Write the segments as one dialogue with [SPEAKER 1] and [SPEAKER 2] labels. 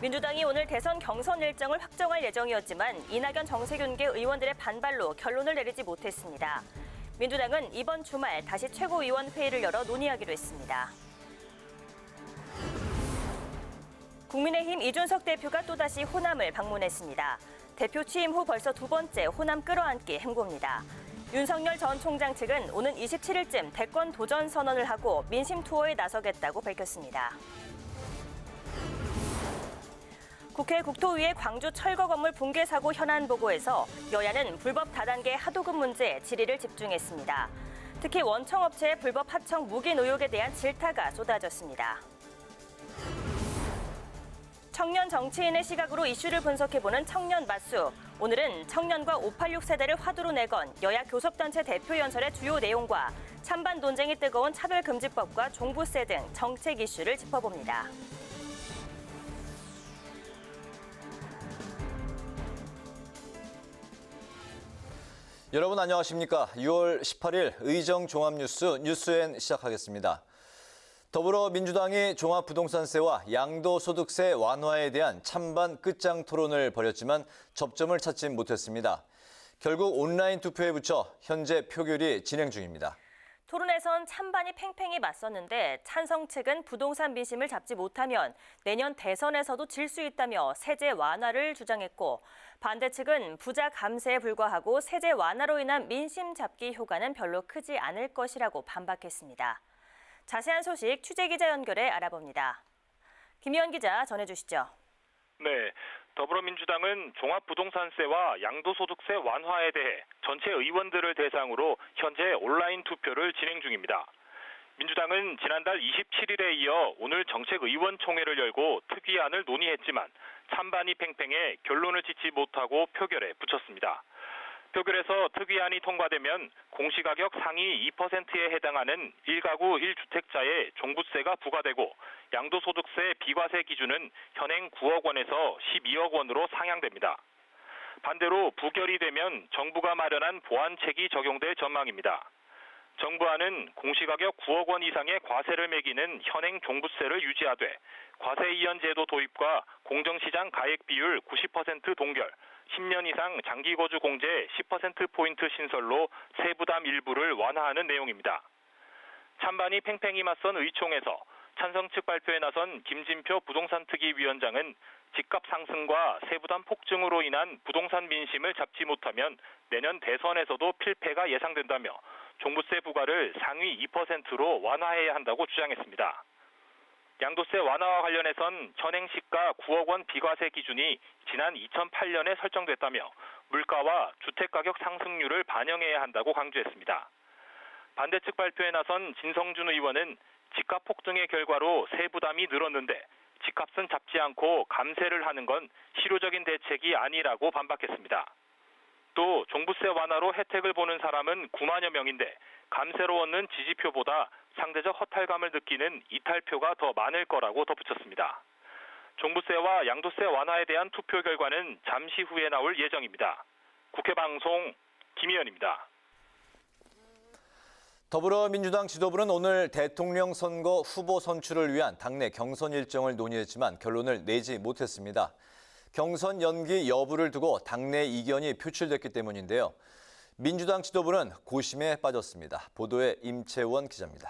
[SPEAKER 1] 민주당이 오늘 대선 경선 일정을 확정할 예정이었지만 이낙연 정세균계 의원들의 반발로 결론을 내리지 못했습니다. 민주당은 이번 주말 다시 최고위원 회의를 열어 논의하기로 했습니다. 국민의힘 이준석 대표가 또다시 호남을 방문했습니다. 대표 취임 후 벌써 두 번째 호남 끌어안기 행보입니다. 윤석열 전 총장 측은 오는 27일쯤 대권 도전 선언을 하고 민심 투어에 나서겠다고 밝혔습니다. 국회 국토위의 광주 철거 건물 붕괴 사고 현안 보고에서 여야는 불법 다단계 하도급 문제에 질의를 집중했습니다. 특히 원청업체의 불법 하청 무긴 의혹에 대한 질타가 쏟아졌습니다. 청년 정치인의 시각으로 이슈를 분석해보는 청년 맞수. 오늘은 청년과 586 세대를 화두로 내건 여야 교섭단체 대표 연설의 주요 내용과 찬반 논쟁이 뜨거운 차별금지법과 종부세 등 정책 이슈를 짚어봅니다.
[SPEAKER 2] 여러분 안녕하십니까? 6월 18일 의정종합뉴스 뉴스엔 시작하겠습니다. 더불어민주당이 종합부동산세와 양도소득세 완화에 대한 찬반 끝장 토론을 벌였지만 접점을 찾지 못했습니다. 결국 온라인 투표에 붙여 현재 표결이 진행 중입니다.
[SPEAKER 1] 토론에선 찬반이 팽팽히 맞섰는데 찬성 측은 부동산 민심을 잡지 못하면 내년 대선에서도 질 수 있다며 세제 완화를 주장했고 반대 측은 부자 감세에 불과하고 세제 완화로 인한 민심 잡기 효과는 별로 크지 않을 것이라고 반박했습니다. 자세한 소식 취재기자 연결해 알아봅니다. 김희원 기자 전해주시죠.
[SPEAKER 3] 네, 더불어민주당은 종합부동산세와 양도소득세 완화에 대해 전체 의원들을 대상으로 현재 온라인 투표를 진행 중입니다. 민주당은 지난달 27일에 이어 오늘 정책의원총회를 열고 특위안을 논의했지만 찬반이 팽팽해 결론을 짓지 못하고 표결에 붙였습니다. 표결에서 특위안이 통과되면 공시가격 상위 2%에 해당하는 1가구 1주택자에 종부세가 부과되고 양도소득세 비과세 기준은 현행 9억 원에서 12억 원으로 상향됩니다. 반대로 부결이 되면 정부가 마련한 보완책이 적용될 전망입니다. 정부안은 공시가격 9억 원 이상의 과세를 매기는 현행 종부세를 유지하되 과세 이연 제도 도입과 공정시장 가액 비율 90% 동결, 10년 이상 장기 거주 공제 10%포인트 신설로 세부담 일부를 완화하는 내용입니다. 찬반이 팽팽히 맞선 의총에서 찬성 측 발표에 나선 김진표 부동산특위위원장은 집값 상승과 세부담 폭증으로 인한 부동산 민심을 잡지 못하면 내년 대선에서도 필패가 예상된다며 종부세 부과를 상위 2%로 완화해야 한다고 주장했습니다. 양도세 완화와 관련해선 현행 시가 9억 원 비과세 기준이 지난 2008년에 설정됐다며 물가와 주택가격 상승률을 반영해야 한다고 강조했습니다. 반대 측 발표에 나선 진성준 의원은 집값 폭등의 결과로 세부담이 늘었는데 집값은 잡지 않고 감세를 하는 건 실효적인 대책이 아니라고 반박했습니다. 또 종부세 완화로 혜택을 보는 사람은 9만여 명인데 감세로 얻는 지지표보다 상대적 허탈감을 느끼는 이탈표가 더 많을 거라고 덧붙였습니다. 종부세와 양도세 완화에 대한 투표 결과는 잠시 후에 나올 예정입니다. 국회방송 김희연입니다.
[SPEAKER 2] 더불어민주당 지도부는 오늘 대통령 선거 후보 선출을 위한 당내 경선 일정을 논의했지만 결론을 내지 못했습니다. 경선 연기 여부를 두고 당내 이견이 표출됐기 때문인데요. 민주당 지도부는 고심에 빠졌습니다. 보도에 임채원 기자입니다.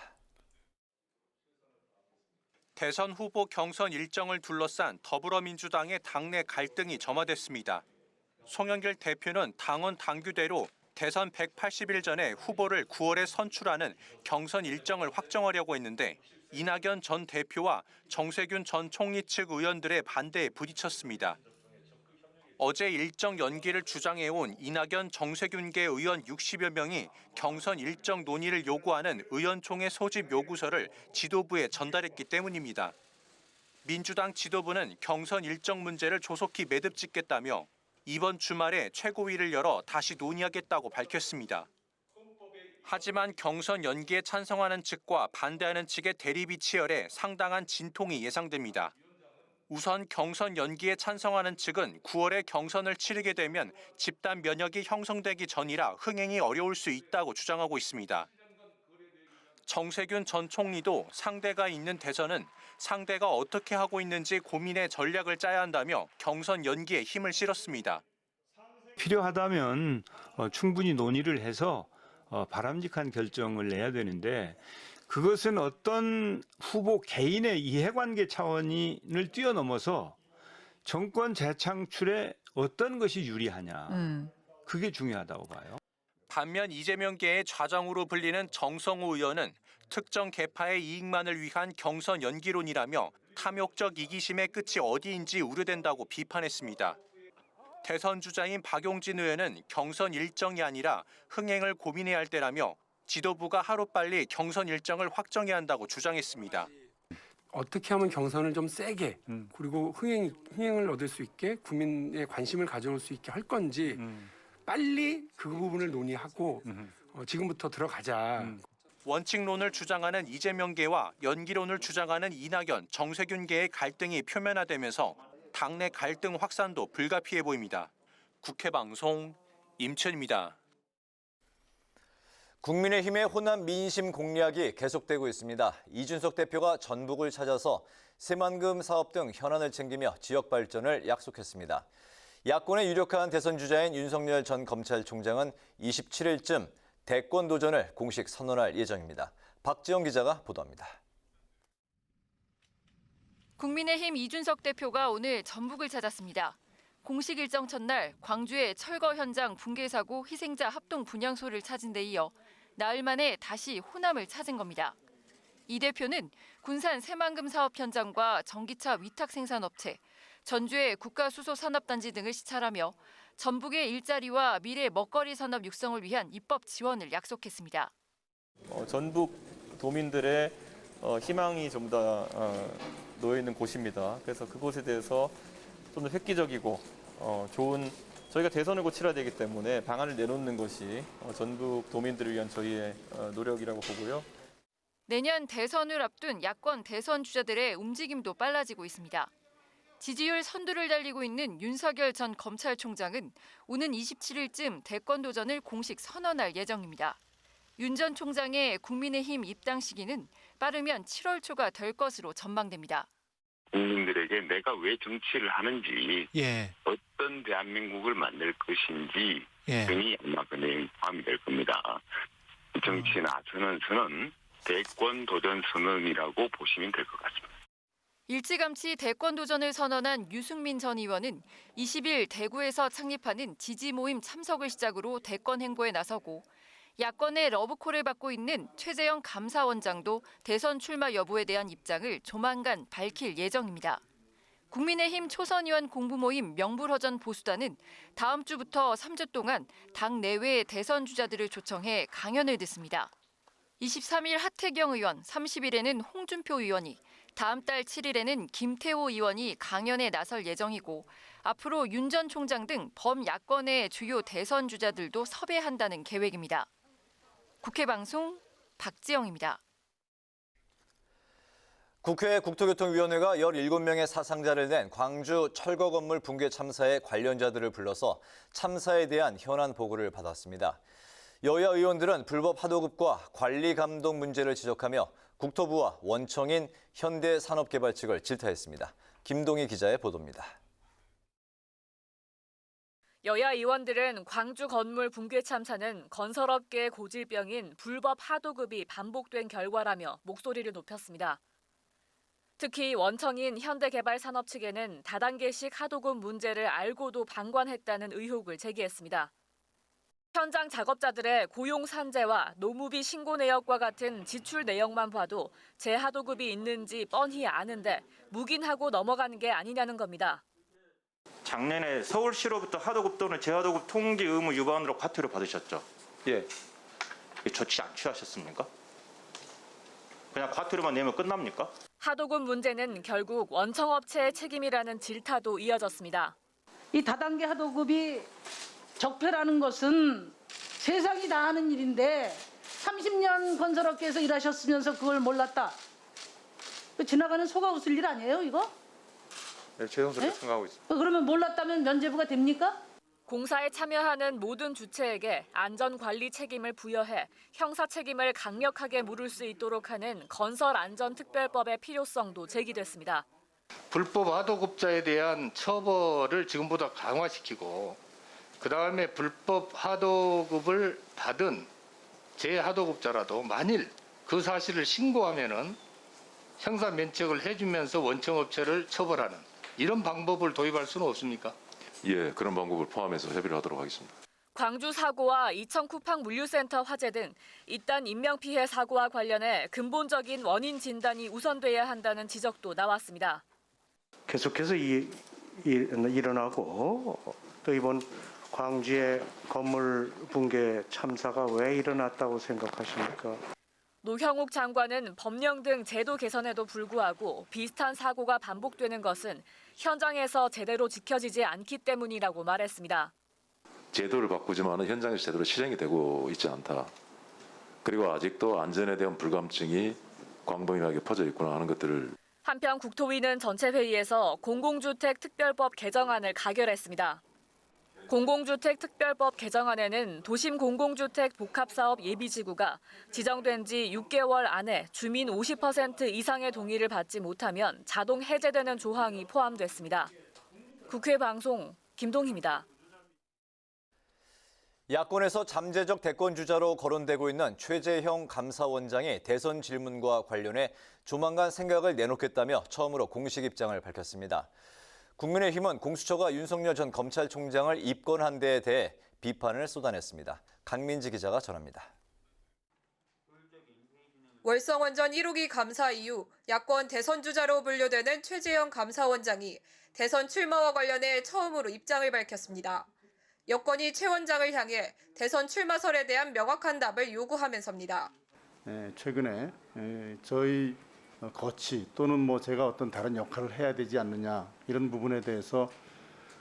[SPEAKER 4] 대선 후보 경선 일정을 둘러싼 더불어민주당의 당내 갈등이 점화됐습니다. 송영길 대표는 당원 당규대로 대선 180일 전에 후보를 9월에 선출하는 경선 일정을 확정하려고 했는데 이낙연 전 대표와 정세균 전 총리 측 의원들의 반대에 부딪혔습니다. 어제 일정 연기를 주장해온 이낙연 정세균계 의원 60여 명이 경선 일정 논의를 요구하는 의원총회 소집 요구서를 지도부에 전달했기 때문입니다. 민주당 지도부는 경선 일정 문제를 조속히 매듭짓겠다며 이번 주말에 최고위를 열어 다시 논의하겠다고 밝혔습니다. 하지만 경선 연기에 찬성하는 측과 반대하는 측의 대립이 치열해 상당한 진통이 예상됩니다. 우선 경선 연기에 찬성하는 측은 9월에 경선을 치르게 되면 집단 면역이 형성되기 전이라 흥행이 어려울 수 있다고 주장하고 있습니다. 정세균 전 총리도 상대가 있는 대선은 상대가 어떻게 하고 있는지 고민해 전략을 짜야 한다며 경선 연기에 힘을 실었습니다.
[SPEAKER 5] 필요하다면 충분히 논의를 해서 바람직한 결정을 내야 되는데 그것은 어떤 후보 개인의 이해관계 차원을 뛰어넘어서 정권 재창출에 어떤 것이 유리하냐. 그게 중요하다고 봐요.
[SPEAKER 4] 반면 이재명계의 좌정으로 불리는 정성호 의원은 특정 계파의 이익만을 위한 경선 연기론이라며 탐욕적 이기심의 끝이 어디인지 우려된다고 비판했습니다. 대선 주자인 박용진 의원은 경선 일정이 아니라 흥행을 고민해야 할 때라며 지도부가 하루빨리 경선 일정을 확정해야 한다고 주장했습니다.
[SPEAKER 6] 어떻게 하면 경선을 좀 세게 그리고 흥행을 얻을 수 있게 국민의 관심을 가져올 수 있게 할 건지 빨리 그 부분을 논의하고 지금부터 들어가자.
[SPEAKER 4] 원칙론을 주장하는 이재명계와 연기론을 주장하는 이낙연, 정세균계의 갈등이 표면화되면서 당내 갈등 확산도 불가피해 보입니다. 국회방송 임천입니다.
[SPEAKER 2] 국민의힘의 호남 민심 공략이 계속되고 있습니다. 이준석 대표가 전북을 찾아서 새만금 사업 등 현안을 챙기며 지역 발전을 약속했습니다. 야권의 유력한 대선 주자인 윤석열 전 검찰총장은 27일쯤 대권 도전을 공식 선언할 예정입니다. 박지영 기자가 보도합니다.
[SPEAKER 7] 국민의힘 이준석 대표가 오늘 전북을 찾았습니다. 공식 일정 첫날 광주의 철거 현장 붕괴 사고 희생자 합동 분향소를 찾은 데 이어 나흘 만에 다시 호남을 찾은 겁니다. 이 대표는 군산 새만금 사업 현장과 전기차 위탁 생산업체, 전주의 국가수소산업단지 등을 시찰하며 전북의 일자리와 미래 먹거리 산업 육성을 위한 입법 지원을 약속했습니다.
[SPEAKER 8] 전북 도민들의 희망이 좀 더 놓여 있는 곳입니다. 그래서 그곳에 대해서 좀 더 획기적이고 좋은 저희가 대선을 곧 치러야 되기 때문에 방안을 내놓는 것이 전북 도민들을 위한 저희의 노력이라고 보고요.
[SPEAKER 7] 내년 대선을 앞둔 야권 대선 주자들의 움직임도 빨라지고 있습니다. 지지율 선두를 달리고 있는 윤석열 전 검찰총장은 오는 27일쯤 대권 도전을 공식 선언할 예정입니다. 윤 전 총장의 국민의힘 입당 시기는 빠르면 7월 초가 될 것으로 전망됩니다.
[SPEAKER 9] 국민들에게 내가 왜 정치를 하는지, 어떤 대한민국을 만들 것인지 등이 아마 그 내용이 포함이 될 겁니다. 정치에 나서는 선언, 대권 도전 선언이라고 보시면 될 것 같습니다.
[SPEAKER 7] 일찌감치 대권 도전을 선언한 유승민 전 의원은 20일 대구에서 창립하는 지지 모임 참석을 시작으로 대권 행보에 나서고 야권의 러브콜을 받고 있는 최재형 감사원장도 대선 출마 여부에 대한 입장을 조만간 밝힐 예정입니다. 국민의힘 초선 의원 공부 모임 명불허전 보수단은 다음 주부터 3주 동안 당 내외의 대선 주자들을 초청해 강연을 듣습니다. 23일 하태경 의원, 30일에는 홍준표 의원이, 다음 달 7일에는 김태호 의원이 강연에 나설 예정이고 앞으로 윤 전 총장 등 범야권의 주요 대선 주자들도 섭외한다는 계획입니다. 국회방송 박지영입니다.
[SPEAKER 2] 국회 국토교통위원회가 17명의 사상자를 낸 광주 철거 건물 붕괴 참사의 관련자들을 불러서 참사에 대한 현안 보고를 받았습니다. 여야 의원들은 불법 하도급과 관리 감독 문제를 지적하며 국토부와 원청인 현대산업개발 측을 질타했습니다. 김동희 기자의 보도입니다.
[SPEAKER 10] 여야 의원들은 광주 건물 붕괴 참사는 건설업계의 고질병인 불법 하도급이 반복된 결과라며 목소리를 높였습니다. 특히 원청인 현대개발산업 측에는 다단계식 하도급 문제를 알고도 방관했다는 의혹을 제기했습니다. 현장 작업자들의 고용 산재와 노무비 신고 내역과 같은 지출 내역만 봐도 재하도급이 있는지 뻔히 아는데 묵인하고 넘어가는 게 아니냐는 겁니다.
[SPEAKER 11] 작년에 서울시로부터 하도급 또는 재하도급 통지 의무 위반으로 과태료 받으셨죠? 예. 조치 안 취하셨습니까? 그냥 과태료만 내면 끝납니까?
[SPEAKER 10] 하도급 문제는 결국 원청업체의 책임이라는 질타도 이어졌습니다.
[SPEAKER 12] 이 다단계 하도급이 적폐라는 것은 세상이 다 아는 일인데 30년 건설업계에서 일하셨으면서 그걸 몰랐다. 지나가는 소가 웃을 일 아니에요, 이거?
[SPEAKER 11] 네, 죄송스럽게 생각하고 있습니다.
[SPEAKER 12] 그러면 몰랐다면 면죄부가 됩니까?
[SPEAKER 10] 공사에 참여하는 모든 주체에게 안전관리 책임을 부여해 형사 책임을 강력하게 물을 수 있도록 하는 건설안전특별법의 필요성도 제기됐습니다.
[SPEAKER 13] 불법 하도급자에 대한 처벌을 지금보다 강화시키고 그다음에 불법 하도급을 받은 재하도급자라도 만일 그 사실을 신고하면은 형사 면책을 해주면서 원청업체를 처벌하는 이런 방법을 도입할 수는 없습니까?
[SPEAKER 14] 예, 그런 방법을 포함해서 협의를 하도록 하겠습니다.
[SPEAKER 10] 광주 사고와 이천 쿠팡 물류센터 화재 등 잇단 인명피해 사고와 관련해 근본적인 원인 진단이 우선돼야 한다는 지적도 나왔습니다.
[SPEAKER 15] 계속해서 일어나고 또 이번 광주의 건물 붕괴 참사가 왜 일어났다고 생각하십니까?
[SPEAKER 10] 노형욱 장관은 법령 등 제도 개선에도 불구하고 비슷한 사고가 반복되는 것은 현장에서 제대로 지켜지지 않기 때문이라고 말했습니다.
[SPEAKER 14] 제도를 바꾸지만 현장에서 제대로 실행이 되고 있지 않다. 그리고 아직도 안전에 대한 불감증이 광범위하게 퍼져 있구나 하는 것들을.
[SPEAKER 10] 한편 국토위는 전체 회의에서 공공주택 특별법 개정안을 가결했습니다. 공공주택 특별법 개정안에는 도심 공공주택 복합사업 예비지구가 지정된 지 6개월 안에 주민 50% 이상의 동의를 받지 못하면 자동 해제되는 조항이 포함됐습니다. 국회 방송 김동희입니다.
[SPEAKER 2] 야권에서 잠재적 대권주자로 거론되고 있는 최재형 감사원장이 대선 질문과 관련해 조만간 생각을 내놓겠다며 처음으로 공식 입장을 밝혔습니다. 국민의힘은 공수처가 윤석열 전 검찰총장을 입건한 데에 대해 비판을 쏟아냈습니다. 강민지 기자가 전합니다.
[SPEAKER 16] 월성원전 1호기 감사 이후 야권 대선주자로 분류되는 최재형 감사원장이 대선 출마와 관련해 처음으로 입장을 밝혔습니다. 여권이 최 원장을 향해 대선 출마설에 대한 명확한 답을 요구하면서입니다.
[SPEAKER 17] 최근에 저희 거치 또는 제가 어떤 다른 역할을 해야 되지 않느냐 이런 부분에 대해서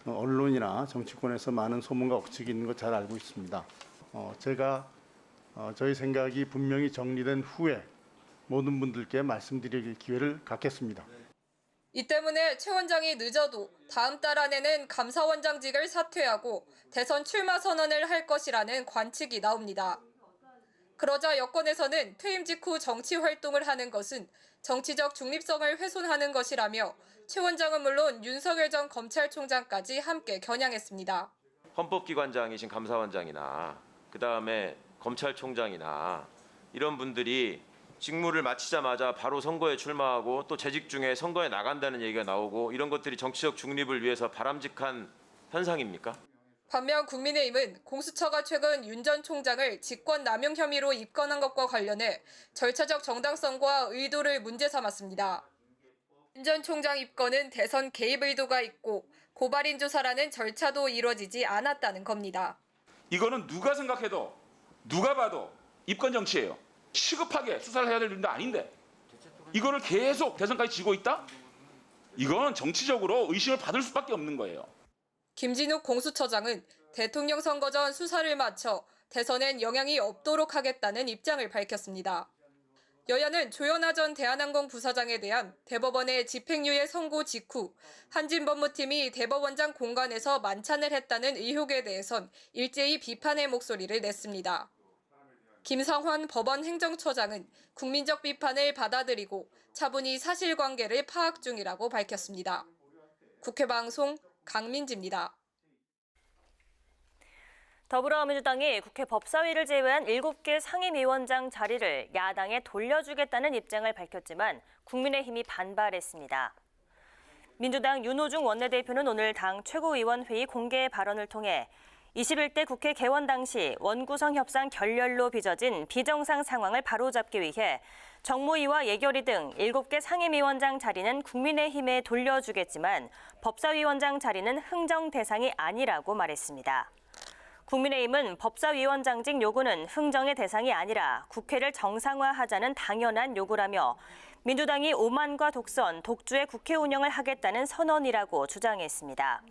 [SPEAKER 17] 언론이나 정치권에서 많은 소문과 억측이 있는 거 잘 알고 있습니다. 제가 저희 생각이 분명히 정리된 후에 모든 분들께 말씀드릴 기회를 갖겠습니다.
[SPEAKER 16] 이 때문에 최 원장이 늦어도 다음 달 안에는 감사원장직을 사퇴하고 대선 출마 선언을 할 것이라는 관측이 나옵니다. 그러자 여권에서는 퇴임 직후 정치 활동을 하는 것은 정치적 중립성을 훼손하는 것이라며 최 원장은 물론 윤석열 전 검찰총장까지 함께 겨냥했습니다.
[SPEAKER 18] 헌법기관장이신 감사원장이나 그다음에 검찰총장이나 이런 분들이 직무를 마치자마자 바로 선거에 출마하고 또 재직 중에 선거에 나간다는 얘기가 나오고 이런 것들이 정치적 중립을 위해서 바람직한 현상입니까?
[SPEAKER 16] 반면 국민의힘은 공수처가 최근 윤 전 총장을 직권남용 혐의로 입건한 것과 관련해 절차적 정당성과 의도를 문제 삼았습니다. 윤 전 총장 입건은 대선 개입 의도가 있고 고발인 조사라는 절차도 이루어지지 않았다는 겁니다.
[SPEAKER 19] 이거는 누가 생각해도 누가 봐도 입건 정치예요. 시급하게 수사를 해야 될 일도 아닌데 이거를 계속 대선까지 쥐고 있다? 이건 정치적으로 의심을 받을 수밖에 없는 거예요.
[SPEAKER 16] 김진욱 공수처장은 대통령 선거 전 수사를 마쳐 대선엔 영향이 없도록 하겠다는 입장을 밝혔습니다. 여야는 조현아 전 대한항공 부사장에 대한 대법원의 집행유예 선고 직후 한진법무팀이 대법원장 공간에서 만찬을 했다는 의혹에 대해선 일제히 비판의 목소리를 냈습니다. 김상환 법원 행정처장은 국민적 비판을 받아들이고 차분히 사실관계를 파악 중이라고 밝혔습니다. 국회 방송 강민지입니다.
[SPEAKER 1] 더불어민주당이 국회 법사위를 제외한 7개 상임위원장 자리를 야당에 돌려주겠다는 입장을 밝혔지만 국민의힘이 반발했습니다. 민주당 윤호중 원내대표는 오늘 당 최고위원회의 공개 발언을 통해 21대 국회 개원 당시 원구성 협상 결렬로 빚어진 비정상 상황을 바로잡기 위해 정무위와 예결위 등 7개 상임위원장 자리는 국민의힘에 돌려주겠지만 법사위원장 자리는 흥정 대상이 아니라고 말했습니다. 국민의힘은 법사위원장직 요구는 흥정의 대상이 아니라 국회를 정상화하자는 당연한 요구라며 민주당이 오만과 독선, 독주의 국회 운영을 하겠다는 선언이라고 주장했습니다.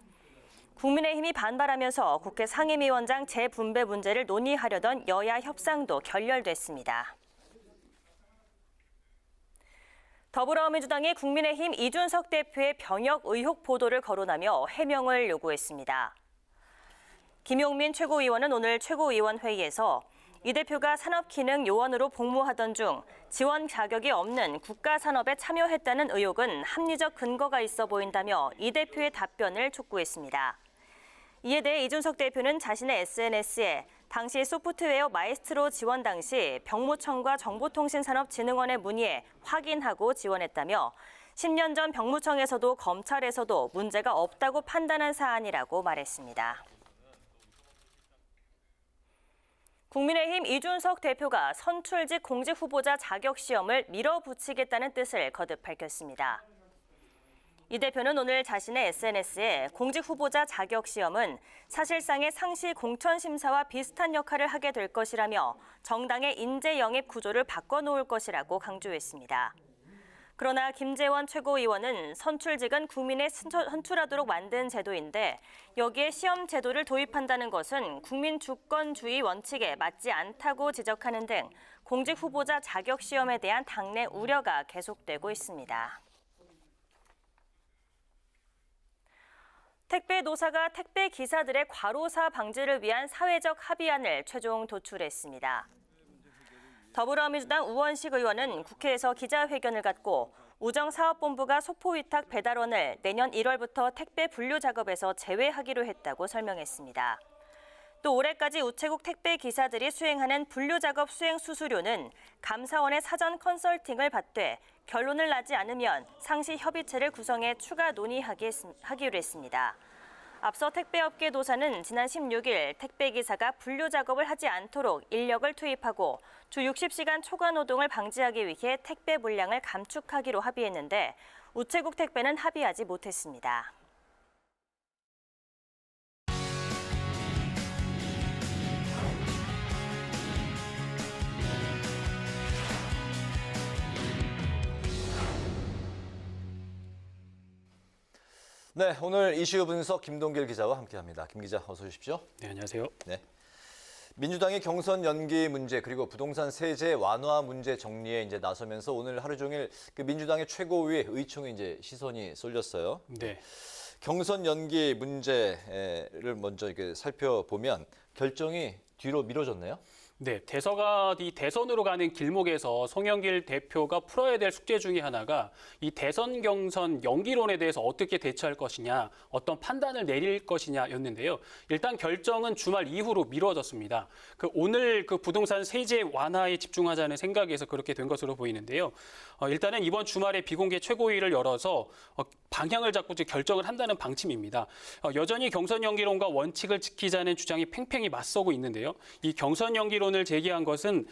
[SPEAKER 1] 국민의힘이 반발하면서 국회 상임위원장 재분배 문제를 논의하려던 여야 협상도 결렬됐습니다. 더불어민주당이 국민의힘 이준석 대표의 병역 의혹 보도를 거론하며 해명을 요구했습니다. 김용민 최고위원은 오늘 최고위원 회의에서 이 대표가 산업기능요원으로 복무하던 중 지원 자격이 없는 국가산업에 참여했다는 의혹은 합리적 근거가 있어 보인다며 이 대표의 답변을 촉구했습니다. 이에 대해 이준석 대표는 자신의 SNS에 당시 소프트웨어 마에스트로 지원 당시 병무청과 정보통신산업진흥원에 문의해 확인하고 지원했다며 10년 전 병무청에서도 검찰에서도 문제가 없다고 판단한 사안이라고 말했습니다. 국민의힘 이준석 대표가 선출직 공직 후보자 자격 시험을 밀어붙이겠다는 뜻을 거듭 밝혔습니다. 이 대표는 오늘 자신의 SNS에 공직 후보자 자격 시험은 사실상의 상시 공천 심사와 비슷한 역할을 하게 될 것이라며 정당의 인재 영입 구조를 바꿔놓을 것이라고 강조했습니다. 그러나 김재원 최고위원은 선출직은 국민에 선출하도록 만든 제도인데 여기에 시험 제도를 도입한다는 것은 국민 주권주의 원칙에 맞지 않다고 지적하는 등 공직 후보자 자격 시험에 대한 당내 우려가 계속되고 있습니다. 택배 노사가 택배 기사들의 과로사 방지를 위한 사회적 합의안을 최종 도출했습니다. 더불어민주당 우원식 의원은 국회에서 기자회견을 갖고 우정사업본부가 소포위탁 배달원을 내년 1월부터 택배 분류 작업에서 제외하기로 했다고 설명했습니다. 또 올해까지 우체국 택배 기사들이 수행하는 분류 작업 수행 수수료는 감사원의 사전 컨설팅을 받되 결론을 나지 않으면 상시 협의체를 구성해 추가 논의하기로 했습니다. 앞서 택배업계 노사는 지난 16일 택배기사가 분류 작업을 하지 않도록 인력을 투입하고 주 60시간 초과 노동을 방지하기 위해 택배 물량을 감축하기로 합의했는데 우체국 택배는 합의하지 못했습니다.
[SPEAKER 2] 네, 오늘 이슈 분석 김동길 기자와 함께합니다. 김 기자, 어서 오십시오.
[SPEAKER 20] 네, 안녕하세요.
[SPEAKER 2] 네. 민주당의 경선 연기 문제 그리고 부동산 세제 완화 문제 정리에 이제 나서면서 오늘 하루 종일 그 민주당의 최고위 의총에 이제 시선이 쏠렸어요.
[SPEAKER 20] 네.
[SPEAKER 2] 경선 연기 문제를 먼저 이렇게 살펴보면 결정이 뒤로 미뤄졌네요.
[SPEAKER 20] 네, 대선으로 가는 길목에서 송영길 대표가 풀어야 될 숙제 중에 하나가 이 대선 경선 연기론에 대해서 어떻게 대처할 것이냐, 어떤 판단을 내릴 것이냐였는데요. 일단 결정은 주말 이후로 미뤄졌습니다. 오늘 부동산 세제 완화에 집중하자는 생각에서 그렇게 된 것으로 보이는데요. 일단은 이번 주말에 비공개 최고위를 열어서 방향을 잡고 결정을 한다는 방침입니다. 여전히 경선 연기론과 원칙을 지키자는 주장이 팽팽히 맞서고 있는데요. 이 경선 연기론을 제기한 것은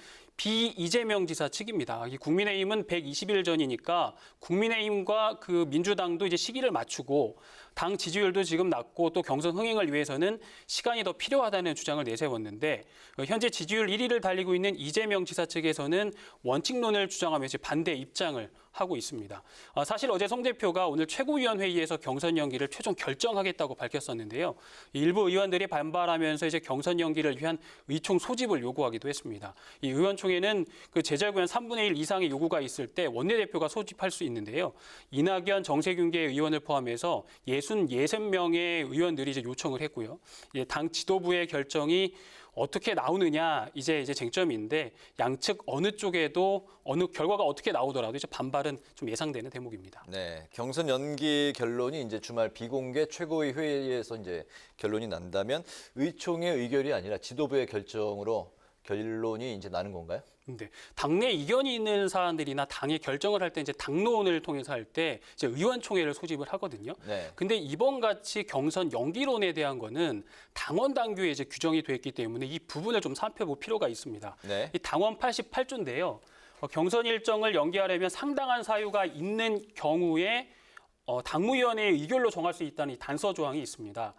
[SPEAKER 20] 이재명 지사 측입니다. 이 국민의힘은 120일 전이니까 국민의힘과 민주당도 이제 시기를 맞추고 당 지지율도 지금 낮고 또 경선 흥행을 위해서는 시간이 더 필요하다는 주장을 내세웠는데 현재 지지율 1위를 달리고 있는 이재명 지사 측에서는 원칙론을 주장하면서 반대 입장을 하고 있습니다. 사실 어제 송 대표가 오늘 최고위원 회의에서 경선 연기를 최종 결정하겠다고 밝혔었는데요. 일부 의원들이 반발하면서 이제 경선 연기를 위한 의총 소집을 요구하기도 했습니다. 이 의원총회는 제절구현 3분의 1 이상의 요구가 있을 때 원내대표가 소집할 수 있는데요. 이낙연, 정세균계 의원을 포함해서 66명의 의원들이 이제 요청을 했고요. 당 지도부의 결정이 어떻게 나오느냐 이제 쟁점인데 양측 어느 쪽에도 어느 결과가 어떻게 나오더라도 이제 반발은 좀 예상되는 대목입니다.
[SPEAKER 2] 네, 경선 연기 결론이 이제 주말 비공개 최고위 회의에서 이제 결론이 난다면 의총의 의결이 아니라 지도부의 결정으로 결론이 이제 나는 건가요?
[SPEAKER 20] 네, 당내 이견이 있는 사안들이나 당의 결정을 할 때 이제 당론을 통해서 할 때 이제 의원총회를 소집을 하거든요.
[SPEAKER 2] 네.
[SPEAKER 20] 근데 이번 같이 경선 연기론에 대한 거는 당원 당규에 이제 규정이 돼 있기 때문에 이 부분을 좀 살펴볼 필요가 있습니다.
[SPEAKER 2] 네.
[SPEAKER 20] 이 당원 88조인데요. 경선 일정을 연기하려면 상당한 사유가 있는 경우에 당무위원회의 의결로 정할 수 있다는 이 단서 조항이 있습니다.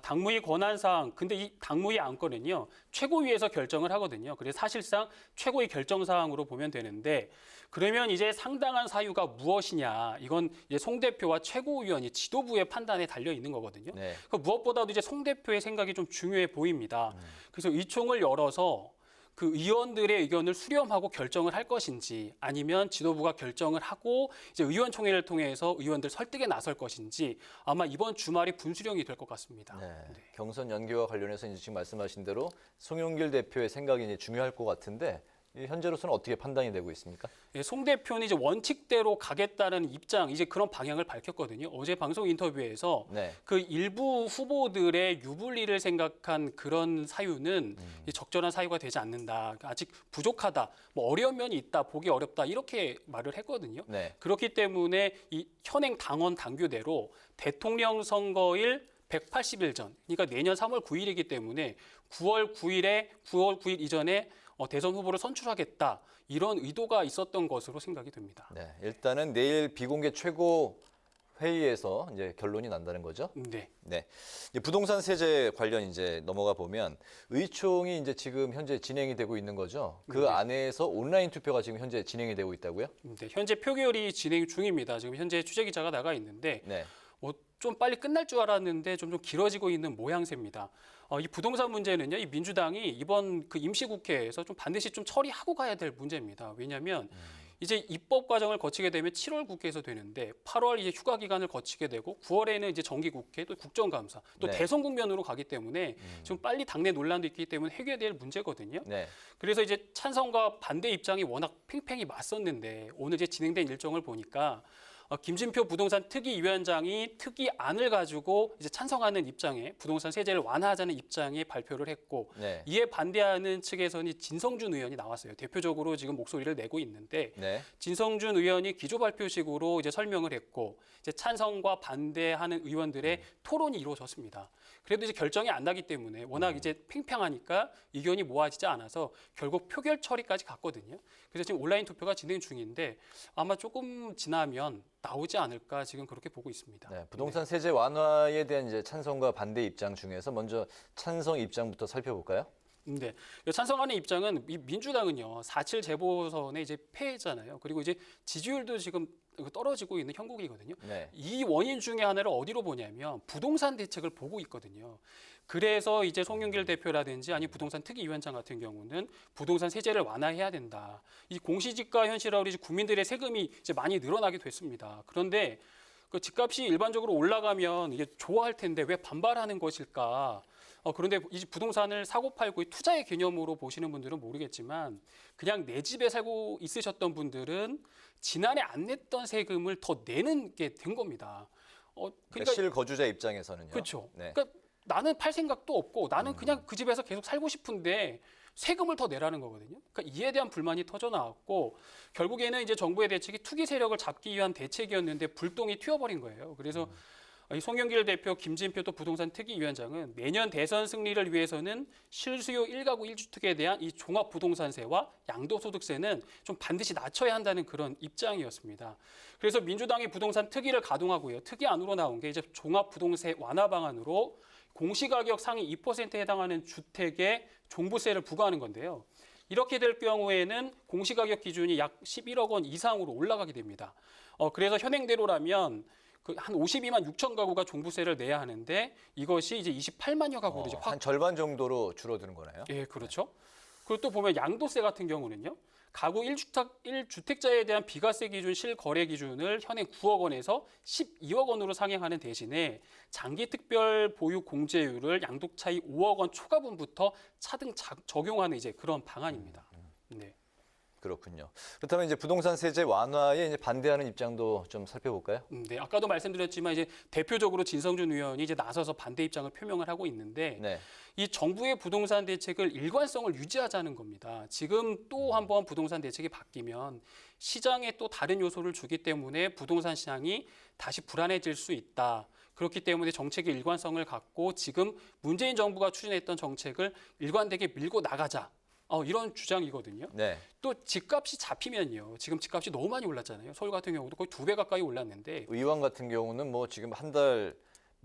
[SPEAKER 20] 당무위 권한사항, 근데 이 당무위 안건은요, 최고위에서 결정을 하거든요. 그래서 사실상 최고위 결정사항으로 보면 되는데, 그러면 이제 상당한 사유가 무엇이냐, 이건 이제 송 대표와 최고위원이 지도부의 판단에 달려 있는 거거든요.
[SPEAKER 2] 네.
[SPEAKER 20] 무엇보다도 이제 송 대표의 생각이 좀 중요해 보입니다. 그래서 의총을 열어서 그 의원들의 의견을 수렴하고 결정을 할 것인지 아니면 지도부가 결정을 하고 이제 의원총회를 통해서 의원들 설득에 나설 것인지 아마 이번 주말이 분수령이 될 것 같습니다.
[SPEAKER 2] 네. 경선 연기와 관련해서 이제 지금 말씀하신 대로 송영길 대표의 생각이 이제 중요할 것 같은데 현재로서는 어떻게 판단이 되고 있습니까?
[SPEAKER 20] 예, 송 대표는 이제 원칙대로 가겠다는 입장, 이제 그런 방향을 밝혔거든요. 어제 방송 인터뷰에서
[SPEAKER 2] 네.
[SPEAKER 20] 그 일부 후보들의 유불리를 생각한 그런 사유는 적절한 사유가 되지 않는다. 아직 부족하다. 뭐 어려운 면이 있다. 보기 어렵다. 이렇게 말을 했거든요.
[SPEAKER 2] 네.
[SPEAKER 20] 그렇기 때문에 이 현행 당원 당규대로 대통령 선거일 180일 전, 그러니까 내년 3월 9일이기 때문에 9월 9일 이전에 대선 후보를 선출하겠다. 이런 의도가 있었던 것으로 생각이 됩니다.
[SPEAKER 2] 네, 일단은 내일 비공개 최고 회의에서 이제 결론이 난다는 거죠.
[SPEAKER 20] 네.
[SPEAKER 2] 네. 이제 부동산 세제 관련 이제 넘어가 보면 의총이 이제 지금 현재 진행이 되고 있는 거죠. 그
[SPEAKER 20] 네.
[SPEAKER 2] 안에서 온라인 투표가 지금 현재 진행이 되고 있다고요?
[SPEAKER 20] 네, 현재 표결이 진행 중입니다. 지금 현재 취재 기자가 나가 있는데
[SPEAKER 2] 네.
[SPEAKER 20] 좀 빨리 끝날 줄 알았는데 좀 길어지고 있는 모양새입니다. 이 부동산 문제는요, 이 민주당이 이번 그 임시국회에서 좀 반드시 좀 처리하고 가야 될 문제입니다. 왜냐하면 이제 입법 과정을 거치게 되면 7월 국회에서 되는데 8월 이제 휴가 기간을 거치게 되고 9월에는 이제 정기국회 또 국정감사 또
[SPEAKER 2] 네.
[SPEAKER 20] 대선 국면으로 가기 때문에 좀 빨리 당내 논란도 있기 때문에 해결될 문제거든요.
[SPEAKER 2] 네.
[SPEAKER 20] 그래서 이제 찬성과 반대 입장이 워낙 팽팽히 맞섰는데 오늘 이제 진행된 일정을 보니까 김진표 부동산 특위위원장이 특위안을 가지고 이제 찬성하는 입장에 부동산 세제를 완화하자는 입장에 발표를 했고
[SPEAKER 2] 네.
[SPEAKER 20] 이에 반대하는 측에서는 진성준 의원이 나왔어요. 대표적으로 지금 목소리를 내고 있는데
[SPEAKER 2] 네.
[SPEAKER 20] 진성준 의원이 기조 발표식으로 이제 설명을 했고 이제 찬성과 반대하는 의원들의 토론이 이루어졌습니다. 그래도 이제 결정이 안 나기 때문에 워낙 이제 팽팽하니까 의견이 모아지지 않아서 결국 표결 처리까지 갔거든요. 그래서 지금 온라인 투표가 진행 중인데 아마 조금 지나면 나오지 않을까 지금 그렇게 보고 있습니다.
[SPEAKER 2] 네, 부동산 세제 완화에 대한 이제 찬성과 반대 입장 중에서 먼저 찬성 입장부터 살펴볼까요?
[SPEAKER 20] 네, 찬성하는 입장은 이 민주당은요 4.7 재보선에 이제 패했잖아요. 그리고 이제 지지율도 지금 떨어지고 있는 형국이거든요.
[SPEAKER 2] 네.
[SPEAKER 20] 이 원인 중에 하나를 어디로 보냐면 부동산 대책을 보고 있거든요. 그래서 이제 송영길 대표라든지 아니 부동산 특위위원장 같은 경우는 부동산 세제를 완화해야 된다. 이 공시지가 현실화로 이제 국민들의 세금이 이제 많이 늘어나게 됐습니다. 그런데 그 집값이 일반적으로 올라가면 이게 좋아할 텐데 왜 반발하는 것일까? 그런데 이 부동산을 사고 팔고의 투자의 개념으로 보시는 분들은 모르겠지만 그냥 내 집에 살고 있으셨던 분들은 지난해 안 냈던 세금을 더 내는 게 된 겁니다.
[SPEAKER 2] 그러니까 실거주자 입장에서는요.
[SPEAKER 20] 그렇죠.
[SPEAKER 2] 네.
[SPEAKER 20] 그러니까 나는 팔 생각도 없고 나는 그냥 그 집에서 계속 살고 싶은데 세금을 더 내라는 거거든요. 그러니까 이에 대한 불만이 터져 나왔고 결국에는 이제 정부의 대책이 투기 세력을 잡기 위한 대책이었는데 불똥이 튀어버린 거예요. 그래서 이 송영길 대표, 김진표 또 부동산 특위위원장은 내년 대선 승리를 위해서는 실수요 1가구 1주택에 대한 이 종합부동산세와 양도소득세는 좀 반드시 낮춰야 한다는 그런 입장이었습니다. 그래서 민주당이 부동산 특위를 가동하고요. 특위안으로 나온 게 이제 종합부동세 완화 방안으로 공시가격 상위 2%에 해당하는 주택에 종부세를 부과하는 건데요. 이렇게 될 경우에는 공시가격 기준이 약 11억 원 이상으로 올라가게 됩니다. 그래서 현행대로라면 한 52만 6천 가구가 종부세를 내야 하는데 이것이 이제 28만여 가구로 이제
[SPEAKER 2] 한 절반 정도로 줄어드는 거나요?
[SPEAKER 20] 예, 그렇죠. 그리고 또 보면 양도세 같은 경우는요. 가구 1주택자에 대한 비과세 기준 실거래 기준을 현행 9억 원에서 12억 원으로 상향하는 대신에 장기 특별 보유 공제율을 양도 차이 5억 원 초과분부터 차등 적용하는 이제 그런 방안입니다. 네.
[SPEAKER 2] 그렇군요. 그렇다면 이제 부동산 세제 완화에 이제 반대하는 입장도 좀 살펴볼까요?
[SPEAKER 20] 네, 아까도 말씀드렸지만 이제 대표적으로 진성준 의원이 이제 나서서 반대 입장을 표명을 하고 있는데
[SPEAKER 2] 네.
[SPEAKER 20] 이 정부의 부동산 대책을 일관성을 유지하자는 겁니다. 지금 또 한번 부동산 대책이 바뀌면 시장에 또 다른 요소를 주기 때문에 부동산 시장이 다시 불안해질 수 있다. 그렇기 때문에 정책의 일관성을 갖고 지금 문재인 정부가 추진했던 정책을 일관되게 밀고 나가자. 이런 주장이거든요.
[SPEAKER 2] 네.
[SPEAKER 20] 또 집값이 잡히면요. 지금 집값이 너무 많이 올랐잖아요. 서울 같은 경우도 거의 2배 가까이 올랐는데.
[SPEAKER 2] 의왕 같은 경우는 뭐 지금 한 달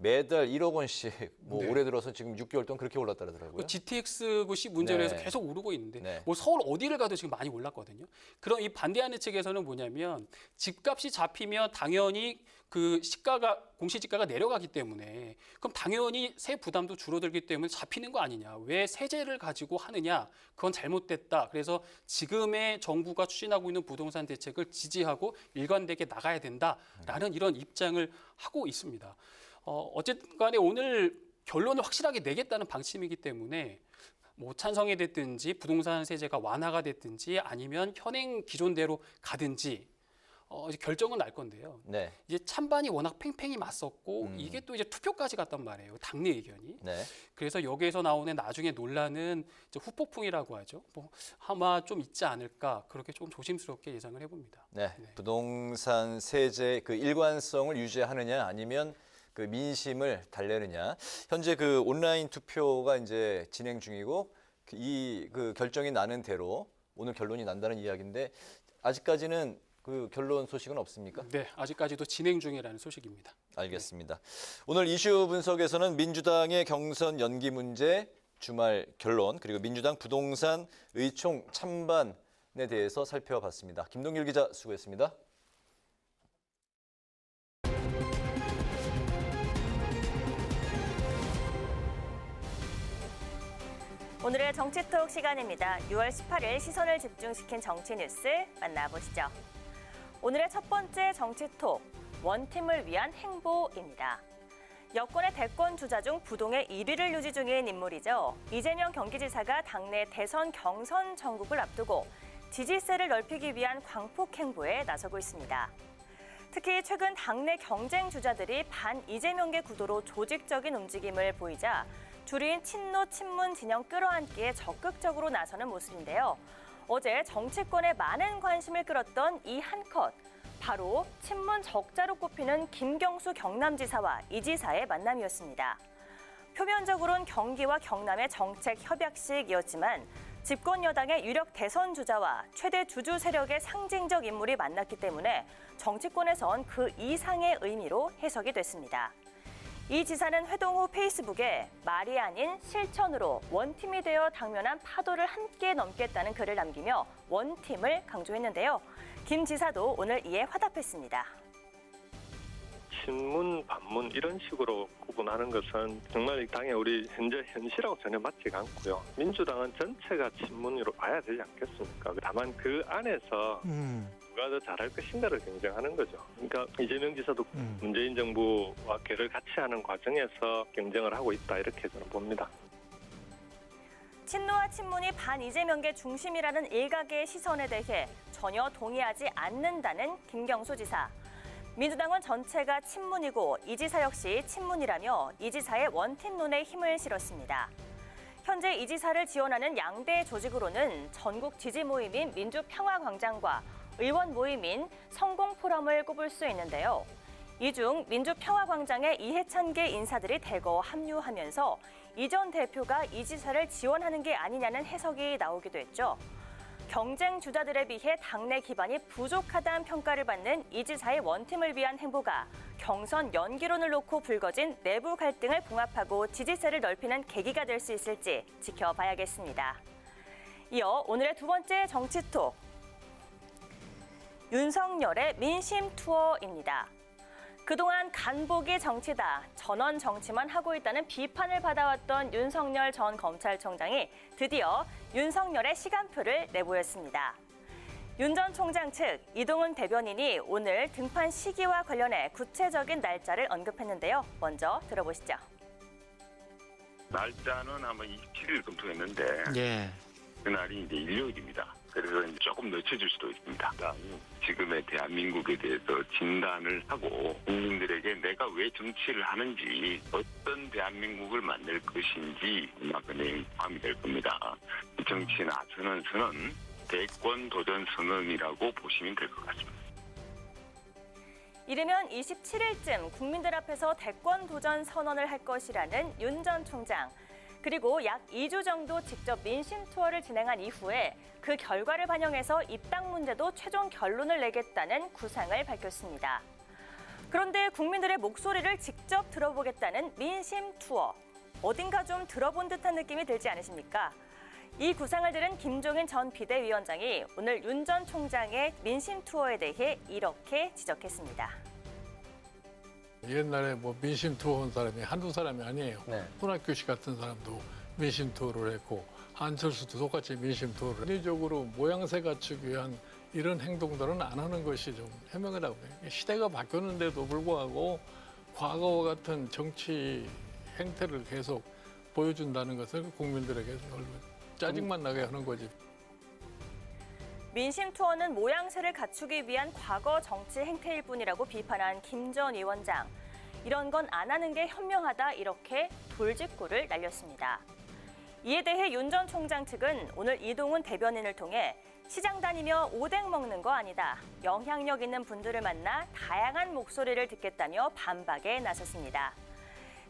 [SPEAKER 2] 매달 1억 원씩
[SPEAKER 20] 네.
[SPEAKER 2] 올해 들어서 지금 6개월 동안 그렇게 올랐다더라고요.
[SPEAKER 20] GTX 굿이 문제로 해서
[SPEAKER 2] 네.
[SPEAKER 20] 계속 오르고 있는데
[SPEAKER 2] 네.
[SPEAKER 20] 서울 어디를 가도 지금 많이 올랐거든요. 그럼 이 반대하는 측에서는 뭐냐면 집값이 잡히면 당연히 그 공시지가가 내려가기 때문에 그럼 당연히 세 부담도 줄어들기 때문에 잡히는 거 아니냐. 왜 세제를 가지고 하느냐. 그건 잘못됐다. 그래서 지금의 정부가 추진하고 있는 부동산 대책을 지지하고 일관되게 나가야 된다라는 이런 입장을 하고 있습니다. 어쨌든 간에 오늘 결론을 확실하게 내겠다는 방침이기 때문에 뭐 찬성이 됐든지 부동산 세제가 완화가 됐든지 아니면 현행 기존대로 가든지 이제 결정은 날 건데요.
[SPEAKER 2] 네.
[SPEAKER 20] 이제 찬반이 워낙 팽팽히 맞섰고 이게 또 이제 투표까지 갔단 말이에요. 당내 의견이.
[SPEAKER 2] 네.
[SPEAKER 20] 그래서 여기에서 나오는 나중에 논란은 이제 후폭풍이라고 하죠. 뭐 아마 좀 있지 않을까 그렇게 좀 조심스럽게 예상을 해봅니다.
[SPEAKER 2] 네. 부동산 세제 그 일관성을 유지하느냐 아니면 그 민심을 달래느냐. 현재 그 온라인 투표가 이제 진행 중이고 이 결정이 나는 대로 오늘 결론이 난다는 이야기인데 아직까지는 그 결론 소식은 없습니까?
[SPEAKER 20] 네, 아직까지도 진행 중이라는 소식입니다.
[SPEAKER 2] 알겠습니다. 오늘 이슈 분석에서는 민주당의 경선 연기 문제, 주말 결론, 그리고 민주당 부동산 의총 찬반에 대해서 살펴봤습니다. 김동률 기자 수고했습니다.
[SPEAKER 1] 오늘의 정치톡 시간입니다. 6월 18일 시선을 집중시킨 정치 뉴스 만나보시죠. 오늘의 첫 번째 정치톡, 원팀을 위한 행보입니다. 여권의 대권 주자 중 부동의 1위를 유지 중인 인물이죠. 이재명 경기지사가 당내 대선 경선 전국을 앞두고 지지세를 넓히기 위한 광폭 행보에 나서고 있습니다. 특히 최근 당내 경쟁 주자들이 반 이재명계 구도로 조직적인 움직임을 보이자 줄인 친노 친문 진영 끌어안기에 적극적으로 나서는 모습인데요. 어제 정치권에 많은 관심을 끌었던 이 한 컷, 바로 친문 적자로 꼽히는 김경수 경남지사와 이 지사의 만남이었습니다. 표면적으로는 경기와 경남의 정책 협약식이었지만 집권 여당의 유력 대선 주자와 최대 주주 세력의 상징적 인물이 만났기 때문에 정치권에선 그 이상의 의미로 해석이 됐습니다. 이 지사는 회동 후 페이스북에 말이 아닌 실천으로 원팀이 되어 당면한 파도를 함께 넘겠다는 글을 남기며 원팀을 강조했는데요. 김 지사도 오늘 이에 화답했습니다.
[SPEAKER 21] 친문, 반문 이런 식으로 구분하는 것은 정말 이 당의 우리 현재 현실하고 전혀 맞지가 않고요. 민주당은 전체가 친문으로 봐야 되지 않겠습니까? 다만 그 안에서 누가 더 잘할 것인가를 경쟁하는 거죠. 그러니까 이재명 지사도 문재인 정부와 궤를 같이 하는 과정에서 경쟁을 하고 있다 이렇게 저는 봅니다.
[SPEAKER 1] 친노와 친문이 반 이재명계 중심이라는 일각의 시선에 대해 전혀 동의하지 않는다는 김경수 지사. 민주당은 전체가 친문이고 이 지사 역시 친문이라며 이 지사의 원팀론에 힘을 실었습니다. 현재 이 지사를 지원하는 양대 조직으로는 전국 지지 모임인 민주평화광장과 의원 모임인 성공포럼을 꼽을 수 있는데요. 이 중 민주평화광장에 이해찬계 인사들이 대거 합류하면서 이 전 대표가 이 지사를 지원하는 게 아니냐는 해석이 나오기도 했죠. 경쟁 주자들에 비해 당내 기반이 부족하다는 평가를 받는 이 지사의 원팀을 위한 행보가 경선 연기론을 놓고 불거진 내부 갈등을 봉합하고 지지세를 넓히는 계기가 될 수 있을지 지켜봐야겠습니다. 이어 오늘의 두 번째 정치톡, 윤석열의 민심 투어입니다. 그동안 간보기 정치다, 전원 정치만 하고 있다는 비판을 받아왔던 윤석열 전 검찰총장이 드디어 윤석열의 시간표를 내보였습니다. 윤 전 총장 측 이동훈 대변인이 오늘 등판 시기와 관련해 구체적인 날짜를 언급했는데요. 먼저 들어보시죠.
[SPEAKER 9] 날짜는 아마 27일 검토했는데 그날이 이제 일요일입니다. 그래서 이제 조금 늦춰질 수도 있습니다. 지금의 대한민국에 대해서 진단을 하고 국민들에게 내가 왜 정치를 하는지, 어떤 대한민국을 만들 것인지 아마 그냥 포함이 될 겁니다. 정치 나서는 선언, 대권 도전 선언이라고 보시면 될 것 같습니다.
[SPEAKER 1] 이르면 27일쯤 국민들 앞에서 대권 도전 선언을 할 것이라는 윤 전 총장. 그리고 약 2주 정도 직접 민심 투어를 진행한 이후에 그 결과를 반영해서 입당 문제도 최종 결론을 내겠다는 구상을 밝혔습니다. 그런데 국민들의 목소리를 직접 들어보겠다는 민심 투어. 어딘가 좀 들어본 듯한 느낌이 들지 않으십니까? 이 구상을 들은 김종인 전 비대위원장이 오늘 윤 전 총장의 민심 투어에 대해 이렇게 지적했습니다.
[SPEAKER 3] 옛날에 뭐 민심 투어 온 사람이 한두 사람이 아니에요. 손학규 씨 같은 사람도 민심 투어를 했고 한철수도 똑같이 민심 투어를. 인위적으로 모양새 갖추기 위한 이런 행동들은 안 하는 것이 좀 현명하다고 해요. 시대가 바뀌었는데도 불구하고 과거와 같은 정치 행태를 계속 보여준다는 것을 국민들에게 짜증만 나게 하는 거지.
[SPEAKER 1] 민심 투어는 모양새를 갖추기 위한 과거 정치 행태일 뿐이라고 비판한 김 전 위원장. 이런 건 안 하는 게 현명하다 이렇게 돌직구를 날렸습니다. 이에 대해 윤 전 총장 측은 오늘 이동훈 대변인을 통해 시장 다니며 오뎅 먹는 거 아니다. 영향력 있는 분들을 만나 다양한 목소리를 듣겠다며 반박에 나섰습니다.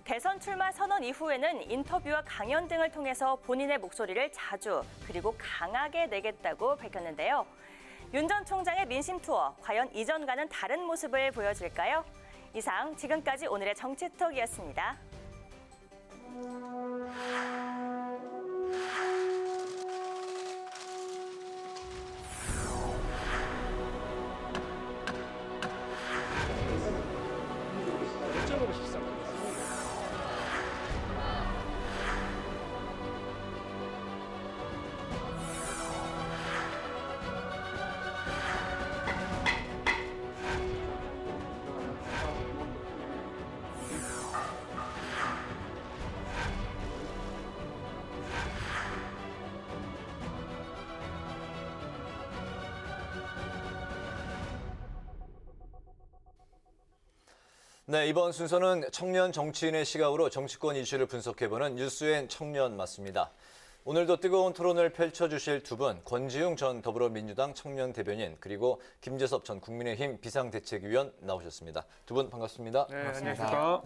[SPEAKER 1] 대선 출마 선언 이후에는 인터뷰와 강연 등을 통해서 본인의 목소리를 자주 그리고 강하게 내겠다고 밝혔는데요. 윤 전 총장의 민심 투어, 과연 이전과는 다른 모습을 보여줄까요? 이상 지금까지 오늘의 정치톡이었습니다.
[SPEAKER 2] 네, 이번 순서는 청년 정치인의 시각으로 정치권 이슈를 분석해보는 뉴스엔 청년 맞습니다. 오늘도 뜨거운 토론을 펼쳐주실 두 분, 권지웅 전 더불어민주당 청년 대변인 그리고 김재섭 전 국민의힘 비상대책위원 나오셨습니다. 두 분 반갑습니다.
[SPEAKER 22] 네, 안녕하십니까.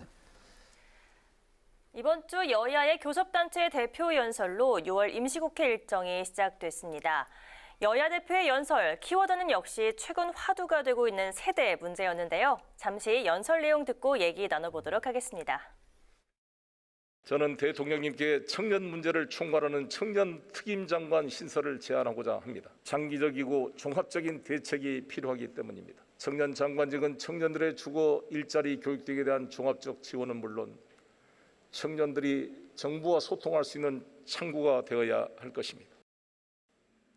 [SPEAKER 1] 이번 주 여야의 교섭단체 대표 연설로 6월 임시국회 일정이 시작됐습니다. 여야 대표의 연설, 키워드는 역시 최근 화두가 되고 있는 세대 문제였는데요. 잠시 연설 내용 듣고 얘기 나눠보도록 하겠습니다.
[SPEAKER 23] 저는 대통령님께 청년 문제를 총괄하는 청년 특임장관 신설을 제안하고자 합니다. 장기적이고 종합적인 대책이 필요하기 때문입니다. 청년 장관직은 청년들의 주거, 일자리, 교육 등에 대한 종합적 지원은 물론 청년들이 정부와 소통할 수 있는 창구가 되어야 할 것입니다.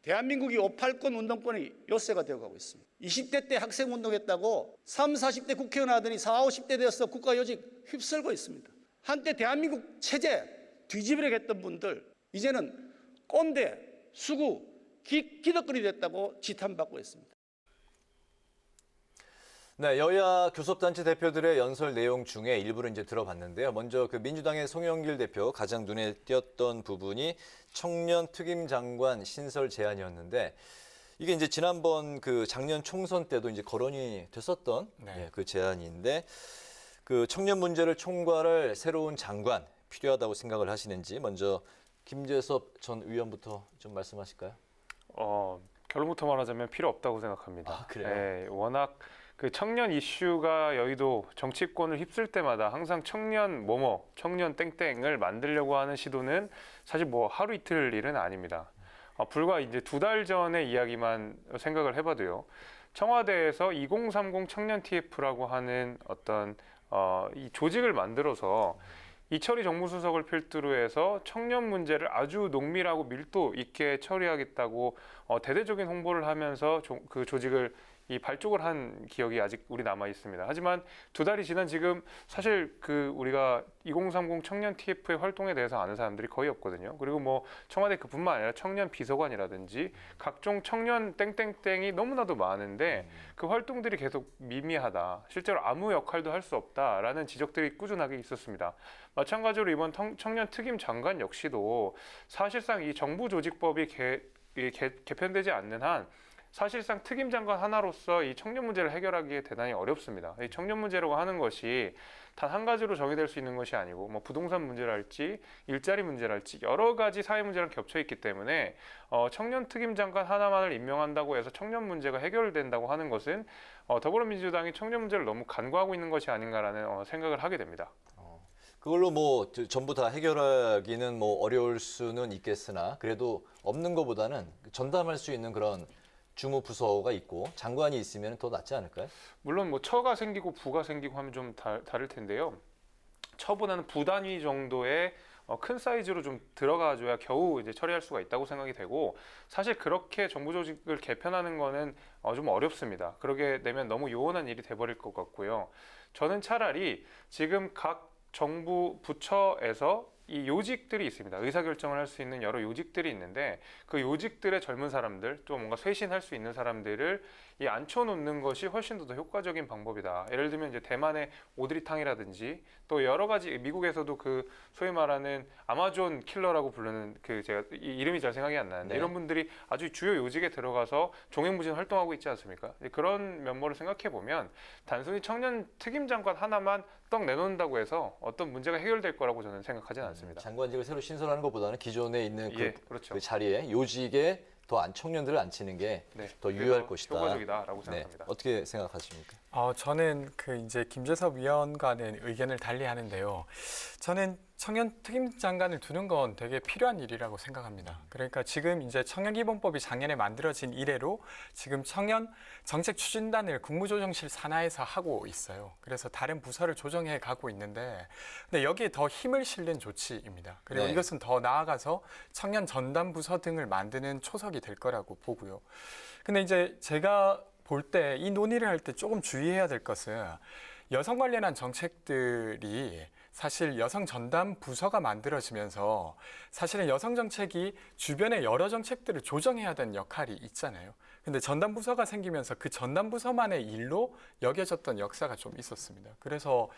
[SPEAKER 24] 대한민국이 5.18권 운동권이 요새가 되어가고 있습니다. 20대 때 학생운동했다고 30, 40대 국회의원 하더니 40, 50대 되어서 국가요직 휩쓸고 있습니다. 한때 대한민국 체제 뒤집으려고 했던 분들 이제는 꼰대, 수구, 기득권이 됐다고 지탄받고 있습니다.
[SPEAKER 2] 네, 여야 교섭단체 대표들의 연설 내용 중에 일부를 이제 들어봤는데요. 먼저 그 민주당의 송영길 대표 가장 눈에 띄었던 부분이 청년 특임 장관 신설 제안이었는데 이게 이제 지난번 그 작년 총선 때도 이제 거론이 됐었던 그 제안인데 그 청년 문제를 총괄할 새로운 장관 필요하다고 생각을 하시는지 먼저 김재섭 전 의원부터 좀 말씀하실까요?
[SPEAKER 22] 결론부터 말하자면 필요 없다고 생각합니다.
[SPEAKER 2] 아, 그래요?
[SPEAKER 22] 네, 워낙 그 청년 이슈가 여의도 정치권을 휩쓸 때마다 항상 청년 뭐뭐, 청년 땡땡을 만들려고 하는 시도는 사실 뭐 하루 이틀 일은 아닙니다. 불과 이제 2달 전의 이야기만 생각을 해봐도요. 청와대에서 2030 청년 TF라고 하는 어떤 이 조직을 만들어서 이철희 정무수석을 필두로 해서 청년 문제를 아주 농밀하고 밀도 있게 처리하겠다고 대대적인 홍보를 하면서 그 조직을 발족을 한 기억이 아직 우리 남아 있습니다. 하지만 2달이 지난 지금 사실 그 우리가 2030 청년 TF의 활동에 대해서 아는 사람들이 거의 없거든요. 그리고 뭐 청와대 그뿐만 아니라 청년 비서관이라든지 각종 청년 땡땡땡이 너무나도 많은데 그 활동들이 계속 미미하다. 실제로 아무 역할도 할 수 없다라는 지적들이 꾸준하게 있었습니다. 마찬가지로 이번 청년 특임 장관 역시도 사실상 이 정부 조직법이 개편되지 않는 한 사실상 특임 장관 하나로서 이 청년 문제를 해결하기에 대단히 어렵습니다. 이 청년 문제라고 하는 것이 단 한 가지로 정의될 수 있는 것이 아니고 뭐 부동산 문제랄지 일자리 문제랄지 여러 가지 사회 문제랑 겹쳐 있기 때문에 청년 특임 장관 하나만을 임명한다고 해서 청년 문제가 해결된다고 하는 것은 더불어민주당이 청년 문제를 너무 간과하고 있는 것이 아닌가라는 생각을 하게 됩니다.
[SPEAKER 2] 그걸로 뭐 전부 다 해결하기는 뭐 어려울 수는 있겠으나 그래도 없는 것보다는 전담할 수 있는 그런 주무 부서가 있고 장관이 있으면 더 낫지 않을까요?
[SPEAKER 22] 물론 뭐 처가 생기고 부가 생기고 하면 좀 다를 텐데요. 처보다는 부 단위 정도의 큰 사이즈로 좀 들어가줘야 겨우 이제 처리할 수가 있다고 생각이 되고, 사실 그렇게 정부 조직을 개편하는 거는 좀 어렵습니다. 그러게 되면 너무 요원한 일이 돼버릴 것 같고요. 저는 차라리 지금 각 정부 부처에서 이 요직들이 있습니다. 의사결정을 할 수 있는 여러 요직들이 있는데 그 요직들의 젊은 사람들, 또 뭔가 쇄신할 수 있는 사람들을 앉혀놓는 것이 훨씬 더 효과적인 방법이다. 예를 들면 이제 대만의 오드리탕이라든지 또 여러 가지 미국에서도 그 소위 말하는 아마존 킬러라고 부르는 제가 이름이 잘 생각이 안 나는데 이런 분들이 아주 주요 요직에 들어가서 종횡무진 활동하고 있지 않습니까? 그런 면모를 생각해 보면 단순히 청년 특임 장관 하나만 떡 내놓는다고 해서 어떤 문제가 해결될 거라고 저는 생각하지는 않습니다.
[SPEAKER 2] 장관직을 새로 신설하는 것보다는 기존에 있는
[SPEAKER 22] 그렇죠.
[SPEAKER 2] 그 자리에 요직에 더 청년들을 앉히는 게 더 유효할 것이다.
[SPEAKER 22] 효과적이다라고 생각합니다.
[SPEAKER 2] 어떻게 생각하십니까?
[SPEAKER 4] 저는 이제 김재섭 위원과는 의견을 달리하는데요. 저는 청년 특임 장관을 두는 건 되게 필요한 일이라고 생각합니다. 그러니까 지금 이제 청년기본법이 작년에 만들어진 이래로 지금 청년 정책 추진단을 국무조정실 산하에서 하고 있어요. 그래서 다른 부서를 조정해 가고 있는데, 근데 여기에 더 힘을 실는 조치입니다. 그리고 이것은 더 나아가서 청년 전담 부서 등을 만드는 초석이 될 거라고 보고요. 근데 이제 제가 볼 때 이 논의를 할 때 조금 주의해야 될 것은 여성 관련한 정책들이 사실 여성 전담 부서가 만들어지면서 사실은 여성 정책이 주변의 여러 정책들을 조정해야 되는 역할이 있잖아요. 근데 전담 부서가 생기면서 그 전담 부서만의 일로 여겨졌던 역사가 좀 있었습니다. 그래서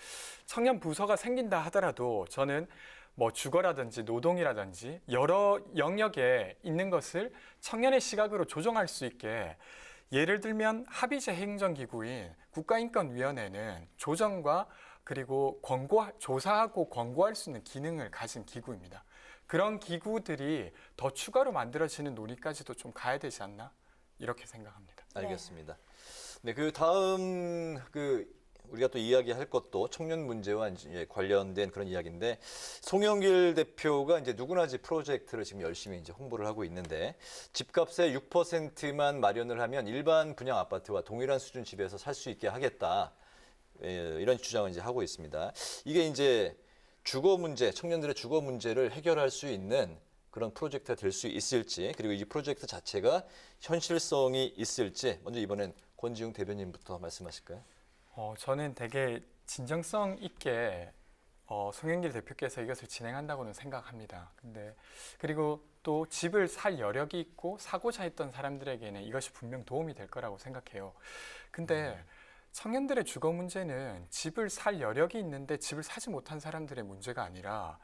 [SPEAKER 4] 청년 부서가 생긴다 하더라도 저는 뭐 주거라든지 노동이라든지 여러 영역에 있는 것을 청년의 시각으로 조정할 수 있게, 예를 들면 합의제 행정기구인 국가인권위원회는 조정과 그리고 조사하고 권고할 수 있는 기능을 가진 기구입니다. 그런 기구들이 더 추가로 만들어지는 논의까지도 좀 가야 되지 않나, 이렇게 생각합니다.
[SPEAKER 2] 알겠습니다. 네, 그 다음 우리가 또 이야기할 것도 청년 문제와 이제 관련된 그런 이야기인데, 송영길 대표가 이제 누구나 집 프로젝트를 지금 열심히 이제 홍보를 하고 있는데, 집값의 6%만 마련을 하면 일반 분양 아파트와 동일한 수준 집에서 살 수 있게 하겠다. 이런 주장을 이제 하고 있습니다. 이게 이제 주거 문제, 청년들의 주거 문제를 해결할 수 있는 그런 프로젝트가 될 수 있을지, 그리고 이 프로젝트 자체가 현실성이 있을지, 먼저 이번엔 권지웅 대변인부터 말씀하실까요?
[SPEAKER 4] 저는 되게 진정성 있게 송영길 대표께서 이것을 진행한다고는 생각합니다. 그리고 또 집을 살 여력이 있고 사고자 했던 사람들에게는 이것이 분명 도움이 될 거라고 생각해요. 근데 청년들의 주거 문제는 집을 살 여력이 있는데 집을 사지 못한 사람들의 문제가 아니라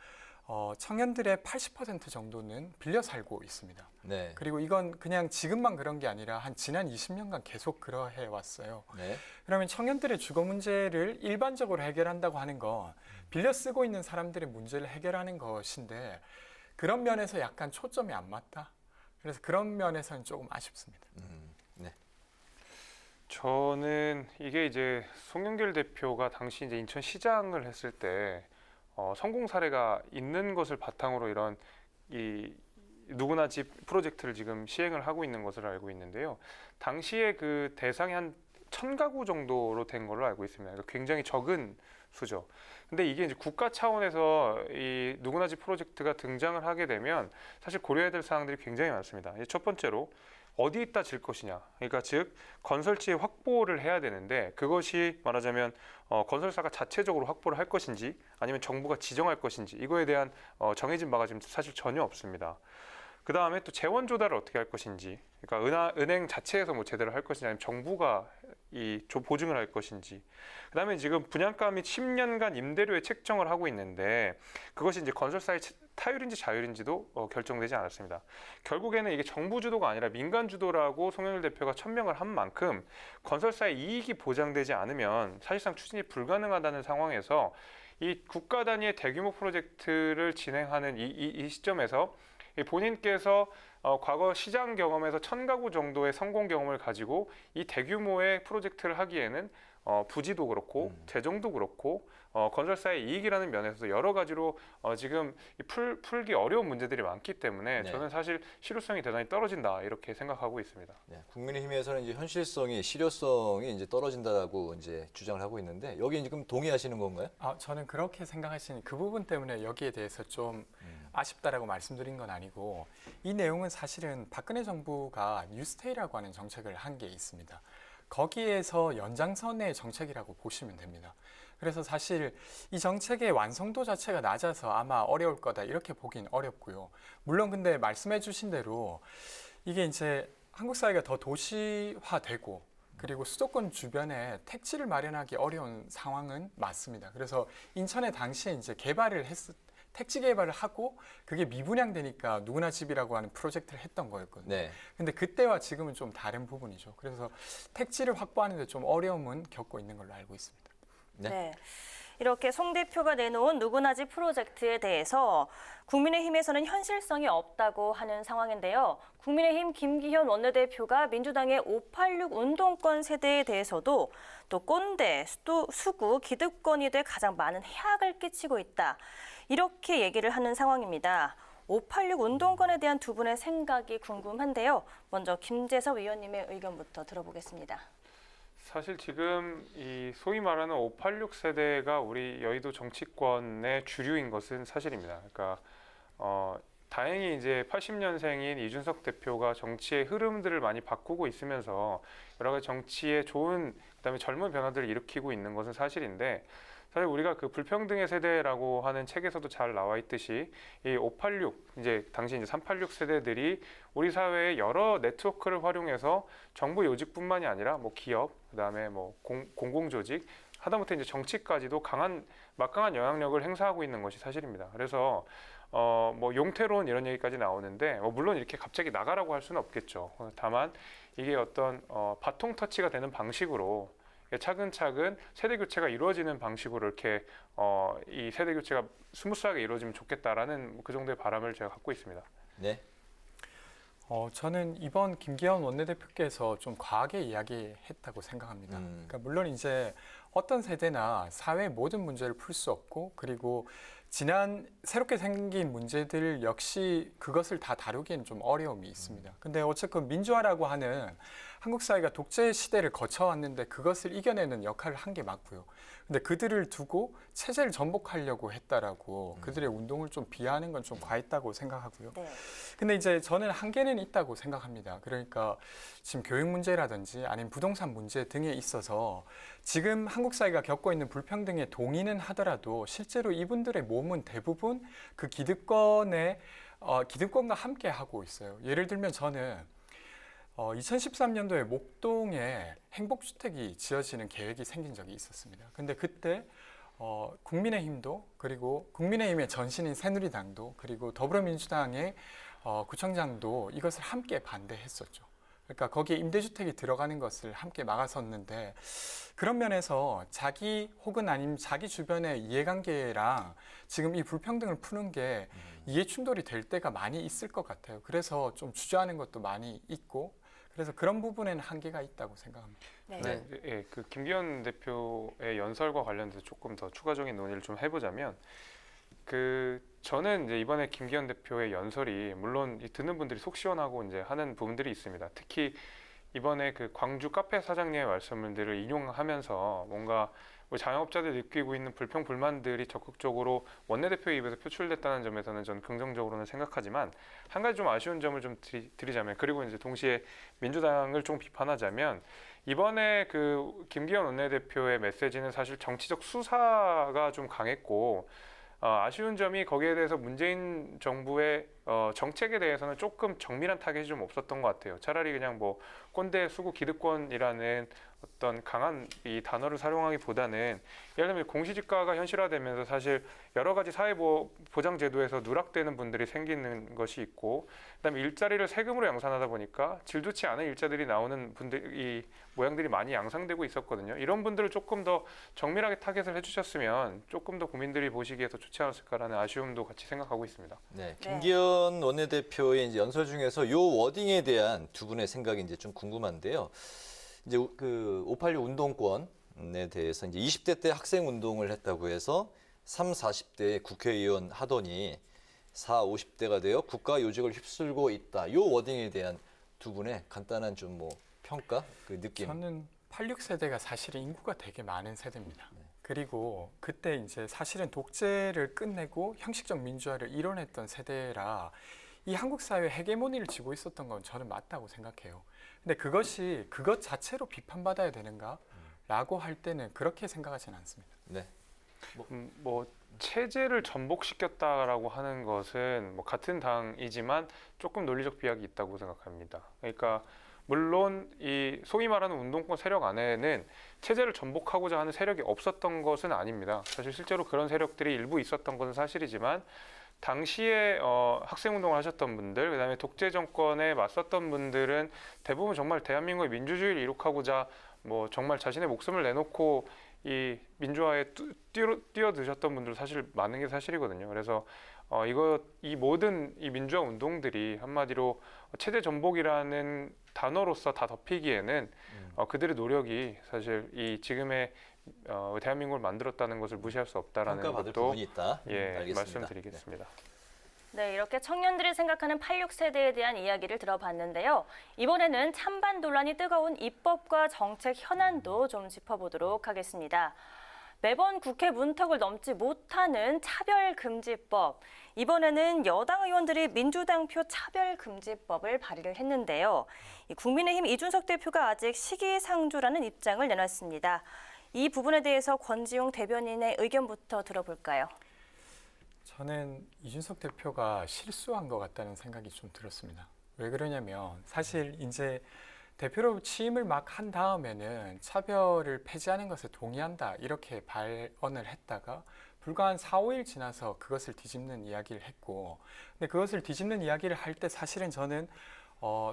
[SPEAKER 4] 청년들의 80% 정도는 빌려 살고 있습니다.
[SPEAKER 2] 네.
[SPEAKER 4] 그리고 이건 그냥 지금만 그런 게 아니라 지난 20년간 계속 그러해 왔어요.
[SPEAKER 2] 네.
[SPEAKER 4] 그러면 청년들의 주거 문제를 일반적으로 해결한다고 하는 건 빌려 쓰고 있는 사람들의 문제를 해결하는 것인데, 그런 면에서 약간 초점이 안 맞다. 그래서 그런 면에서는 조금 아쉽습니다.
[SPEAKER 2] 네.
[SPEAKER 22] 저는 이게 이제 송영길 대표가 당시 이제 인천시장을 했을 때 성공 사례가 있는 것을 바탕으로 이런 누구나 집 프로젝트를 지금 시행을 하고 있는 것을 알고 있는데요. 당시에 그 대상이 한 1000가구 정도로 된 걸로 알고 있습니다. 그러니까 굉장히 적은 수죠. 근데 이게 이제 국가 차원에서 이 누구나 집 프로젝트가 등장을 하게 되면 사실 고려해야 될 사항들이 굉장히 많습니다. 첫 번째로 어디에다 질 것이냐, 그러니까 즉 건설지의 확보를 해야 되는데, 그것이 말하자면 건설사가 자체적으로 확보를 할 것인지 아니면 정부가 지정할 것인지, 이거에 대한 정해진 바가 지금 사실 전혀 없습니다. 그다음에 또 재원 조달을 어떻게 할 것인지, 그러니까 은행 자체에서 뭐 제대로 할 것인지 아니면 정부가 보증을 할 것인지. 그다음에 지금 분양가 및 10년간 임대료의 책정을 하고 있는데 그것이 이제 건설사의 타율인지 자율인지도 결정되지 않았습니다. 결국에는 이게 정부 주도가 아니라 민간 주도라고 송영길 대표가 천명을 한 만큼 건설사의 이익이 보장되지 않으면 사실상 추진이 불가능하다는 상황에서 이 국가 단위의 대규모 프로젝트를 진행하는 이 시점에서 본인께서 과거 시장 경험에서 1000가구 정도의 성공 경험을 가지고 이 대규모의 프로젝트를 하기에는 부지도 그렇고 재정도 그렇고 건설사의 이익이라는 면에서도 여러 가지로 지금 풀기 어려운 문제들이 많기 때문에
[SPEAKER 2] 네.
[SPEAKER 22] 저는 사실 실효성이 대단히 떨어진다 이렇게 생각하고 있습니다.
[SPEAKER 2] 네, 국민의힘에서는 이제 현실성이 실효성이 이제 떨어진다라고 이제 주장을 하고 있는데 여기 지금 동의하시는 건가요?
[SPEAKER 4] 저는 그렇게 생각하시는 그 부분 때문에 여기에 대해서 좀 아쉽다라고 말씀드린 건 아니고 이 내용은 사실은 박근혜 정부가 뉴스테이라고 하는 정책을 한 게 있습니다. 거기에서 연장선의 정책이라고 보시면 됩니다. 그래서 사실 이 정책의 완성도 자체가 낮아서 아마 어려울 거다 이렇게 보긴 어렵고요. 물론 근데 말씀해 주신 대로 이게 이제 한국 사회가 더 도시화되고 그리고 수도권 주변에 택지를 마련하기 어려운 상황은 맞습니다. 그래서 인천에 당시에 이제 택지 개발을 하고 그게 미분양되니까 누구나 집이라고 하는 프로젝트를 했던 거였거든요.
[SPEAKER 2] 네.
[SPEAKER 4] 근데 그때와 지금은 좀 다른 부분이죠. 그래서 택지를 확보하는 데 좀 어려움은 겪고 있는 걸로 알고 있습니다.
[SPEAKER 1] 네. 이렇게 송 대표가 내놓은 누구나 집 프로젝트에 대해서 국민의힘에서는 현실성이 없다고 하는 상황인데요. 국민의힘 김기현 원내대표가 민주당의 586 운동권 세대에 대해서도 또 꼰대, 수구, 기득권이 돼 가장 많은 해악을 끼치고 있다. 이렇게 얘기를 하는 상황입니다. 586 운동권에 대한 두 분의 생각이 궁금한데요. 먼저 김재섭 의원님의 의견부터 들어보겠습니다.
[SPEAKER 22] 사실 지금 이 소위 말하는 586 세대가 우리 여의도 정치권의 주류인 것은 사실입니다. 그러니까 다행히 이제 80년생인 이준석 대표가 정치의 흐름들을 많이 바꾸고 있으면서 여러 가지 정치의 좋은 그다음에 젊은 변화들을 일으키고 있는 것은 사실인데 사실 우리가 그 불평등의 세대라고 하는 책에서도 잘 나와 있듯이 이 586 이제 당시 이제 386 세대들이 우리 사회의 여러 네트워크를 활용해서 정부 요직뿐만이 아니라 뭐 기업 그다음에 뭐 공공조직 하다못해 이제 정치까지도 막강한 영향력을 행사하고 있는 것이 사실입니다. 그래서 뭐 용태론 이런 얘기까지 나오는데 물론 이렇게 갑자기 나가라고 할 수는 없겠죠. 다만 이게 어떤 바통 터치가 되는 방식으로 차근차근 세대 교체가 이루어지는 방식으로 이렇게 이 세대 교체가 스무스하게 이루어지면 좋겠다라는 그 정도의 바람을 제가 갖고 있습니다.
[SPEAKER 2] 네.
[SPEAKER 4] 저는 이번 김기현 원내대표께서 좀 과하게 이야기했다고 생각합니다. 그러니까 물론 이제 어떤 세대나 사회의 모든 문제를 풀 수 없고 그리고 지난 새롭게 생긴 문제들 역시 그것을 다 다루기에는 좀 어려움이 있습니다. 근데 어쨌든 민주화라고 하는 한국 사회가 독재 시대를 거쳐왔는데 그것을 이겨내는 역할을 한 게 맞고요. 근데 그들을 두고 체제를 전복하려고 했다라고 그들의 운동을 좀 비하하는 건 좀 과했다고 생각하고요.
[SPEAKER 1] 네.
[SPEAKER 4] 근데 이제 저는 한계는 있다고 생각합니다. 그러니까 지금 교육 문제라든지 아니면 부동산 문제 등에 있어서 지금 한국 사회가 겪고 있는 불평등에 동의는 하더라도 실제로 이분들의 몸은 대부분 그 기득권과 함께 하고 있어요. 예를 들면 저는 2013년도에 목동에 행복주택이 지어지는 계획이 생긴 적이 있었습니다. 근데 그때 국민의힘도 그리고 국민의힘의 전신인 새누리당도 그리고 더불어민주당의 구청장도 이것을 함께 반대했었죠. 그러니까 거기에 임대주택이 들어가는 것을 함께 막아섰는데 그런 면에서 자기 혹은 아니면 자기 주변의 이해관계랑 지금 이 불평등을 푸는 게 이해 충돌이 될 때가 많이 있을 것 같아요. 그래서 좀 주저하는 것도 많이 있고 그래서 그런 부분에는 한계가 있다고 생각합니다.
[SPEAKER 22] 네. 예, 그 김기현 대표의 연설과 관련돼서 조금 더 추가적인 논의를 좀 해보자면 저는 이제 이번에 김기현 대표의 연설이 물론 듣는 분들이 속 시원하고 이제 하는 부분들이 있습니다. 특히 이번에 그 광주 카페 사장님의 말씀들을 인용하면서 뭔가 우리 자영업자들이 느끼고 있는 불평 불만들이 적극적으로 원내대표의 입에서 표출됐다는 점에서는 저는 긍정적으로는 생각하지만 한 가지 좀 아쉬운 점을 좀 드리자면 그리고 이제 동시에 민주당을 좀 비판하자면 이번에 그 김기현 원내대표의 메시지는 사실 정치적 수사가 좀 강했고 아쉬운 점이 거기에 대해서 문재인 정부의 정책에 대해서는 조금 정밀한 타겟이 좀 없었던 것 같아요. 차라리 그냥 뭐 꼰대 수구 기득권이라는 어떤 강한 이 단어를 사용하기보다는 예를 들면 공시지가가 현실화되면서 사실 여러 가지 사회보장제도에서 누락되는 분들이 생기는 것이 있고, 그다음에 일자리를 세금으로 양산하다 보니까 질 좋지 않은 일자들이 나오는 분들이 모양들이 많이 양상되고 있었거든요. 이런 분들을 조금 더 정밀하게 타겟을 해주셨으면 조금 더 국민들이 보시기에 더 좋지 않았을까라는 아쉬움도 같이 생각하고 있습니다.
[SPEAKER 2] 네, 김기현 원내대표의 이제 연설 중에서 요 워딩에 대한 두 분의 생각이 이제 좀 궁금한데요. 이제 그 586 운동권에 대해서 이제 20대 때 학생 운동을 했다고 해서 30, 40대 국회의원 하더니 40, 50대가 되어 국가 요직을 휩쓸고 있다. 요 워딩에 대한 두 분의 간단한 좀 뭐 평가, 그 느낌.
[SPEAKER 4] 저는 86세대가 사실은 인구가 되게 많은 세대입니다. 그리고 그때 이제 사실은 독재를 끝내고 형식적 민주화를 이뤄냈던 세대라 이 한국 사회의 헤게모니를 쥐고 있었던 건 저는 맞다고 생각해요. 근데 그것이 그것 자체로 비판받아야 되는가라고 할 때는 그렇게 생각하지는 않습니다.
[SPEAKER 2] 네.
[SPEAKER 22] 뭐 체제를 전복시켰다라고 하는 것은 뭐 같은 당이지만 조금 논리적 비약이 있다고 생각합니다. 그러니까 물론 이 소위 말하는 운동권 세력 안에는 체제를 전복하고자 하는 세력이 없었던 것은 아닙니다. 사실 실제로 그런 세력들이 일부 있었던 것은 사실이지만 당시에 학생운동을 하셨던 분들, 그다음에 독재 정권에 맞섰던 분들은 대부분 정말 대한민국의 민주주의를 이룩하고자 뭐 정말 자신의 목숨을 내놓고 이 민주화에 뛰어드셨던 분들 사실 많은 게 사실이거든요. 그래서 이 모든 이 민주화 운동들이 한마디로 체제 전복이라는 단어로서 다 덮이기에는 그들의 노력이 사실 이 지금의 대한민국을 만들었다는 것을 무시할 수 없다라는
[SPEAKER 2] 평가받을
[SPEAKER 22] 것도
[SPEAKER 2] 부분이 있다. 알겠습니다.
[SPEAKER 22] 말씀드리겠습니다.
[SPEAKER 1] 네, 이렇게 청년들이 생각하는 86세대에 대한 이야기를 들어봤는데요. 이번에는 찬반 논란이 뜨거운 입법과 정책 현안도 좀 짚어보도록 하겠습니다. 매번 국회 문턱을 넘지 못하는 차별금지법. 이번에는 여당 의원들이 민주당표 차별금지법을 발의를 했는데요. 국민의힘 이준석 대표가 아직 시기상조라는 입장을 내놨습니다. 이 부분에 대해서 권지용 대변인의 의견부터 들어볼까요?
[SPEAKER 4] 저는 이준석 대표가 실수한 것 같다는 생각이 좀 들었습니다. 왜 그러냐면 사실 이제 대표로 취임을 막 한 다음에는 차별을 폐지하는 것에 동의한다 이렇게 발언을 했다가 불과 한 4, 5일 지나서 그것을 뒤집는 이야기를 했고, 근데 그것을 뒤집는 이야기를 할 때 사실은 저는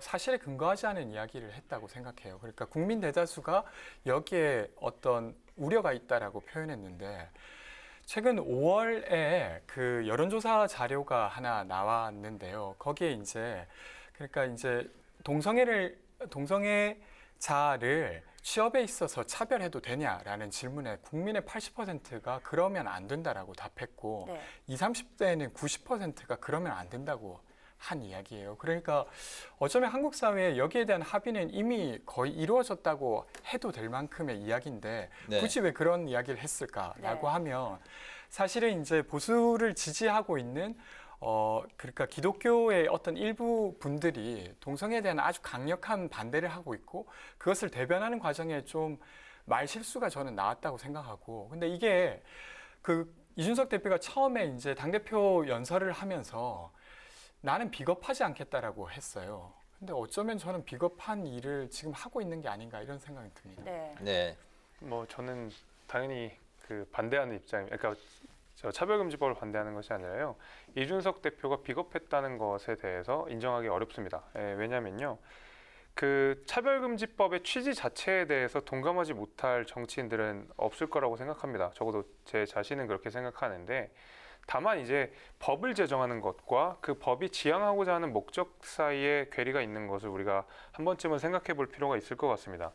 [SPEAKER 4] 사실에 근거하지 않은 이야기를 했다고 생각해요. 그러니까 국민 대다수가 여기에 어떤 우려가 있다라고 표현했는데 최근 5월에 그 여론조사 자료가 하나 나왔는데요. 거기에 이제 그러니까 이제 동성애자를 취업에 있어서 차별해도 되냐라는 질문에 국민의 80%가 그러면 안 된다라고 답했고
[SPEAKER 1] 네.
[SPEAKER 4] 20, 30대에는 90%가 그러면 안 된다고 한 이야기예요. 그러니까 어쩌면 한국 사회에 여기에 대한 합의는 이미 거의 이루어졌다고 해도 될 만큼의 이야기인데
[SPEAKER 2] 네.
[SPEAKER 4] 굳이 왜 그런 이야기를 했을까라고
[SPEAKER 1] 네.
[SPEAKER 4] 하면 사실은 이제 보수를 지지하고 있는 그러니까 기독교의 어떤 일부 분들이 동성애에 대한 아주 강력한 반대를 하고 있고 그것을 대변하는 과정에 좀 말실수가 저는 나왔다고 생각하고, 근데 이게 그 이준석 대표가 처음에 이제 당대표 연설을 하면서 나는 비겁하지 않겠다라고 했어요. 근데 어쩌면 저는 비겁한 일을 지금 하고 있는 게 아닌가 이런 생각이 듭니다.
[SPEAKER 1] 네.
[SPEAKER 2] 네.
[SPEAKER 22] 뭐 저는 당연히 그 반대하는 입장입니다. 그러니까 차별금지법을 반대하는 것이 아니라요. 이준석 대표가 비겁했다는 것에 대해서 인정하기 어렵습니다. 왜냐면요. 그 차별금지법의 취지 자체에 대해서 동감하지 못할 정치인들은 없을 거라고 생각합니다. 적어도 제 자신은 그렇게 생각하는데, 다만 이제 법을 제정하는 것과 그 법이 지향하고자 하는 목적 사이에 괴리가 있는 것을 우리가 한 번쯤은 생각해 볼 필요가 있을 것 같습니다.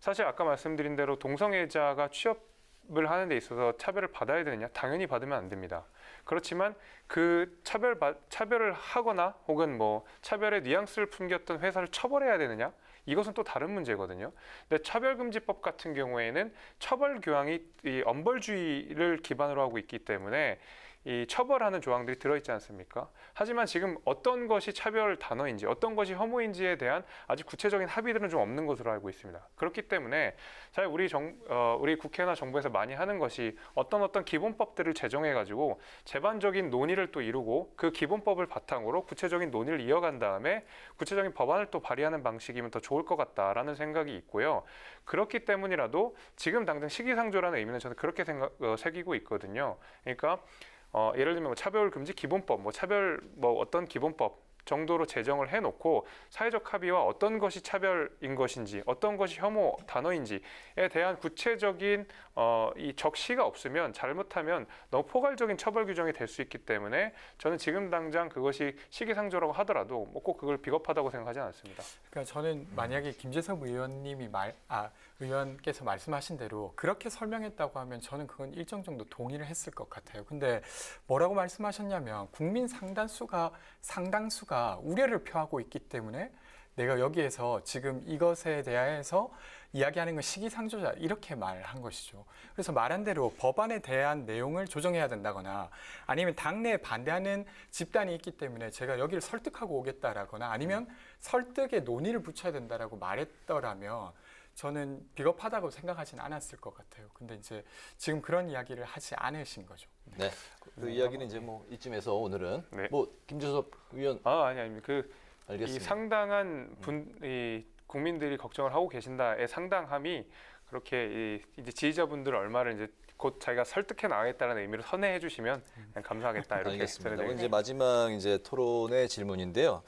[SPEAKER 22] 사실 아까 말씀드린 대로 동성애자가 취업을 하는 데 있어서 차별을 받아야 되느냐? 당연히 받으면 안 됩니다. 그렇지만 그 차별을 하거나 혹은 뭐 차별의 뉘앙스를 풍겼던 회사를 처벌해야 되느냐? 이것은 또 다른 문제거든요. 근데 차별금지법 같은 경우에는 처벌 교양이 이 엄벌주의를 기반으로 하고 있기 때문에 이 처벌하는 조항들이 들어있지 않습니까? 하지만 지금 어떤 것이 차별 단어인지 어떤 것이 혐오인지에 대한 아직 구체적인 합의들은 좀 없는 것으로 알고 있습니다. 그렇기 때문에 사실 우리 국회나 정부에서 많이 하는 것이 어떤 기본법들을 제정해가지고 제반적인 논의를 또 이루고 그 기본법을 바탕으로 구체적인 논의를 이어간 다음에 구체적인 법안을 또 발의하는 방식이면 더 좋을 것 같다라는 생각이 있고요. 그렇기 때문이라도 지금 당장 시기상조라는 의미는 저는 그렇게 새기고 있거든요. 그러니까 예를 들면 차별금지 기본법, 어떤 기본법 정도로 제정을 해놓고 사회적 합의와 어떤 것이 차별인 것인지 어떤 것이 혐오 단어인지에 대한 구체적인 이 적시가 없으면 잘못하면 너무 포괄적인 처벌 규정이 될 수 있기 때문에 저는 지금 당장 그것이 시기상조라고 하더라도 꼭 그걸 비겁하다고 생각하지 않습니다.
[SPEAKER 4] 그러니까 저는 만약에 김재섭 의원께서 말씀하신 대로 그렇게 설명했다고 하면 저는 그건 일정 정도 동의를 했을 것 같아요. 근데 뭐라고 말씀하셨냐면 국민 상당수가 우려를 표하고 있기 때문에 내가 여기에서 지금 이것에 대해서 이야기하는 건 시기상조자 이렇게 말한 것이죠. 그래서 말한 대로 법안에 대한 내용을 조정해야 된다거나 아니면 당내에 반대하는 집단이 있기 때문에 제가 여기를 설득하고 오겠다라거나 아니면 설득에 논의를 붙여야 된다라고 말했더라면 저는 비겁하다고 생각하지는 않았을 것 같아요. 근데 이제 지금 그런 이야기를 하지 않으신 거죠.
[SPEAKER 2] 네. 그 이야기는 이제 뭐 이쯤에서 오늘은
[SPEAKER 22] 네.
[SPEAKER 2] 김재섭 의원
[SPEAKER 22] 아닙니다.
[SPEAKER 2] 알겠습니다.
[SPEAKER 22] 이 상당한 이 국민들이 걱정을 하고 계신다의 상당함이 그렇게 이제 지지자분들 얼마를 이제 곧 자기가 설득해 나가겠다는 의미로 선회해 주시면 그냥 감사하겠다 이렇게
[SPEAKER 2] 알겠습니다. 이제 마지막 이제 토론의 질문인데요.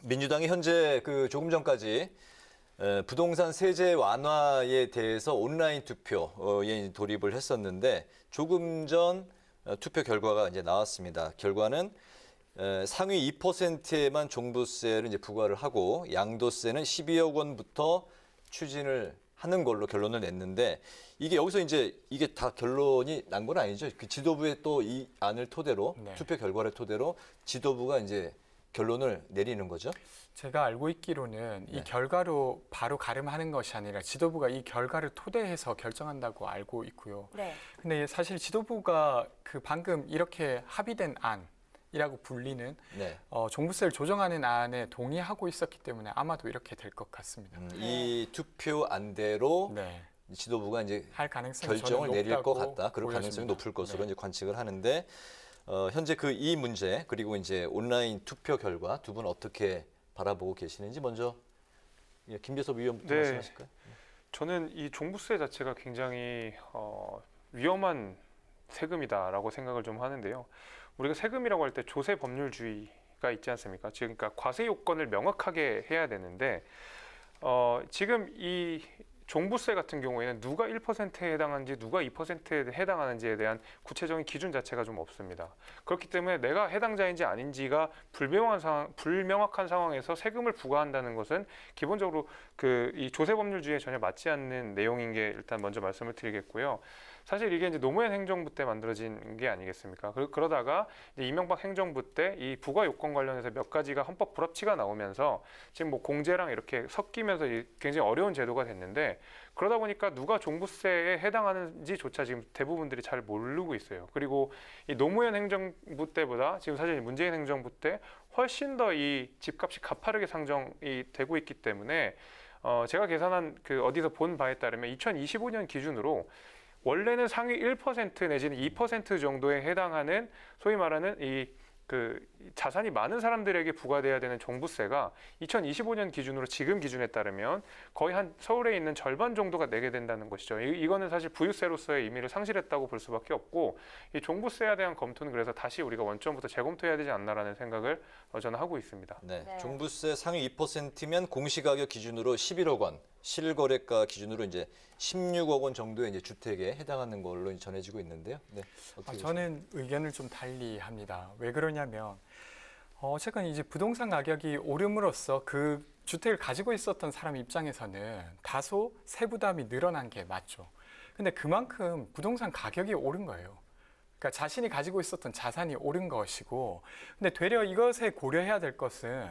[SPEAKER 2] 민주당이 현재 조금 전까지 부동산 세제 완화에 대해서 온라인 투표에 돌입을 했었는데 조금 전 투표 결과가 이제 나왔습니다. 결과는 상위 2%에만 종부세를 이제 부과를 하고 양도세는 12억 원부터 추진을 하는 걸로 결론을 냈는데 이게 여기서 이제 이게 다 결론이 난 건 아니죠. 그 지도부의 또 이 안을 토대로 투표 결과를 토대로 지도부가 이제 결론을 내리는 거죠.
[SPEAKER 4] 제가 알고 있기로는 이 결과로 바로 가름하는 것이 아니라 지도부가 이 결과를 토대해서 결정한다고 알고 있고요.
[SPEAKER 1] 네.
[SPEAKER 4] 근데 사실 지도부가 방금 이렇게 합의된 안이라고 불리는 종부세를 조정하는 안에 동의하고 있었기 때문에 아마도 이렇게 될 것 같습니다.
[SPEAKER 2] 이 투표 안대로 지도부가 이제
[SPEAKER 4] 할 가능성이
[SPEAKER 2] 결정을 내릴 것 같다. 그럴
[SPEAKER 4] 보여집니다.
[SPEAKER 2] 가능성이 높을 것으로 이제 관측을 하는데 현재 이 문제 그리고 이제 온라인 투표 결과 두 분 어떻게 바라보고 계시는지 먼저 김재섭 의원부터 말씀하실까요?
[SPEAKER 22] 저는 이 종부세 자체가 굉장히 위험한 세금이다라고 생각을 좀 하는데요. 우리가 세금이라고 할 때 조세 법률주의가 있지 않습니까? 그러니까 과세 요건을 명확하게 해야 되는데 지금 이 종부세 같은 경우에는 누가 1%에 해당하는지 누가 2%에 해당하는지에 대한 구체적인 기준 자체가 좀 없습니다. 그렇기 때문에 내가 해당자인지 아닌지가 불명확한 상황에서 세금을 부과한다는 것은 기본적으로 이 조세법률주의에 전혀 맞지 않는 내용인 게 일단 먼저 말씀을 드리겠고요. 사실 이게 이제 노무현 행정부 때 만들어진 게 아니겠습니까? 그러다가 이제 이명박 행정부 때 이 부과 요건 관련해서 몇 가지가 헌법 불합치가 나오면서 지금 뭐 공제랑 이렇게 섞이면서 굉장히 어려운 제도가 됐는데 그러다 보니까 누가 종부세에 해당하는지조차 지금 대부분들이 잘 모르고 있어요. 그리고 이 노무현 행정부 때보다 지금 사실 문재인 행정부 때 훨씬 더 이 집값이 가파르게 상정이 되고 있기 때문에 제가 계산한 어디서 본 바에 따르면 2025년 기준으로 원래는 상위 1% 내지는 2% 정도에 해당하는 소위 말하는 자산이 많은 사람들에게 부과돼야 되는 종부세가 2025년 기준으로 지금 기준에 따르면 거의 한 서울에 있는 절반 정도가 내게 된다는 것이죠. 이거는 사실 부유세로서의 의미를 상실했다고 볼 수밖에 없고 이 종부세에 대한 검토는 그래서 다시 우리가 원점부터 재검토해야 되지 않나라는 생각을 저는 하고 있습니다.
[SPEAKER 2] 네. 종부세 상위 2%면 공시가격 기준으로 11억 원, 실거래가 기준으로 이제 16억 원 정도의 이제 주택에 해당하는 걸로 전해지고 있는데요. 네.
[SPEAKER 4] 저는 의견을 좀 달리합니다. 왜 그러냐면 최근 이제 부동산 가격이 오름으로써 그 주택을 가지고 있었던 사람 입장에서는 다소 세부담이 늘어난 게 맞죠. 근데 그만큼 부동산 가격이 오른 거예요. 그러니까 자신이 가지고 있었던 자산이 오른 것이고, 근데 되려 이것에 고려해야 될 것은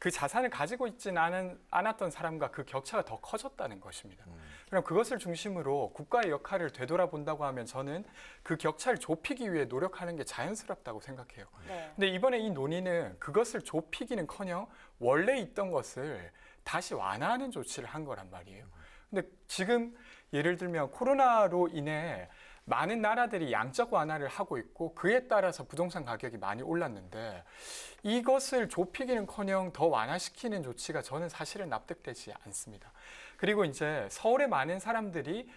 [SPEAKER 4] 그 자산을 가지고 있지는 않았던 사람과 그 격차가 더 커졌다는 것입니다. 그럼 그것을 중심으로 국가의 역할을 되돌아본다고 하면 저는 그 격차를 좁히기 위해 노력하는 게 자연스럽다고 생각해요. 근데 이번에 이 논의는 그것을 좁히기는커녕 원래 있던 것을 다시 완화하는 조치를 한 거란 말이에요. 근데 지금 예를 들면 코로나로 인해 많은 나라들이 양적 완화를 하고 있고 그에 따라서 부동산 가격이 많이 올랐는데 이것을 좁히기는커녕 더 완화시키는 조치가 저는 사실은 납득되지 않습니다. 그리고 이제 서울의 많은 사람들이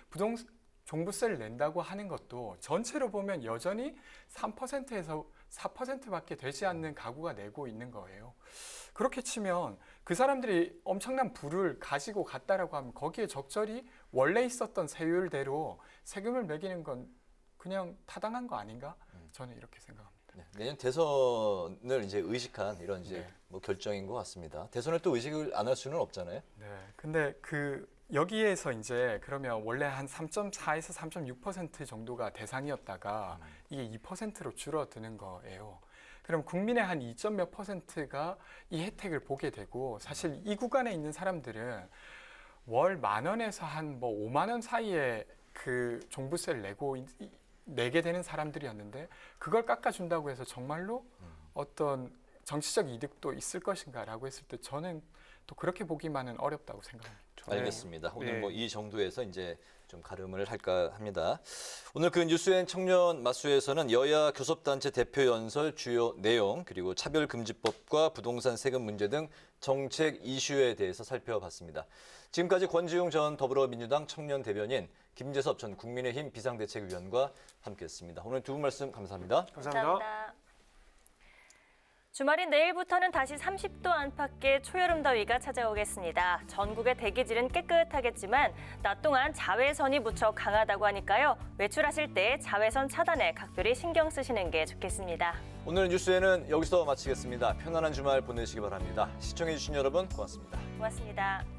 [SPEAKER 4] 종부세를 낸다고 하는 것도 전체로 보면 여전히 3%에서 4%밖에 되지 않는 가구가 내고 있는 거예요. 그렇게 치면 그 사람들이 엄청난 부를 가지고 갔다라고 하면 거기에 적절히 원래 있었던 세율대로 세금을 매기는 건 그냥 타당한 거 아닌가? 저는 이렇게 생각합니다.
[SPEAKER 2] 내년 대선을 이제 의식한 이런 이제 뭐 결정인 것 같습니다. 대선을 또 의식을 안 할 수는 없잖아요.
[SPEAKER 4] 네. 근데 여기에서 이제 그러면 원래 한 3.4에서 3.6% 정도가 대상이었다가 이게 2%로 줄어드는 거예요. 그럼 국민의 한 2점 몇 %가 이 혜택을 보게 되고 사실 이 구간에 있는 사람들은 월 10,000원에서 한 뭐 5만 원 사이에 그 종부세를 내게 되는 사람들이었는데 그걸 깎아준다고 해서 정말로 어떤 정치적 이득도 있을 것인가라고 했을 때 저는 또 그렇게 보기만은 어렵다고 생각합니다.
[SPEAKER 2] 알겠습니다. 오늘 뭐 이 정도에서 이제 좀 가름을 할까 합니다. 오늘 그 뉴스엔 청년 마수에서는 여야 교섭단체 대표 연설 주요 내용 그리고 차별금지법과 부동산 세금 문제 등 정책 이슈에 대해서 살펴봤습니다. 지금까지 권지웅 전 더불어민주당 청년 대변인, 김재섭 전 국민의힘 비상대책위원과 함께했습니다. 오늘 두 분 말씀 감사합니다.
[SPEAKER 1] 감사합니다. 주말인 내일부터는 다시 30도 안팎의 초여름 더위가 찾아오겠습니다. 전국의 대기질은 깨끗하겠지만 낮 동안 자외선이 무척 강하다고 하니까요. 외출하실 때 자외선 차단에 각별히 신경 쓰시는 게 좋겠습니다.
[SPEAKER 2] 오늘 뉴스에는 여기서 마치겠습니다. 편안한 주말 보내시기 바랍니다. 시청해주신 여러분 고맙습니다.
[SPEAKER 1] 고맙습니다.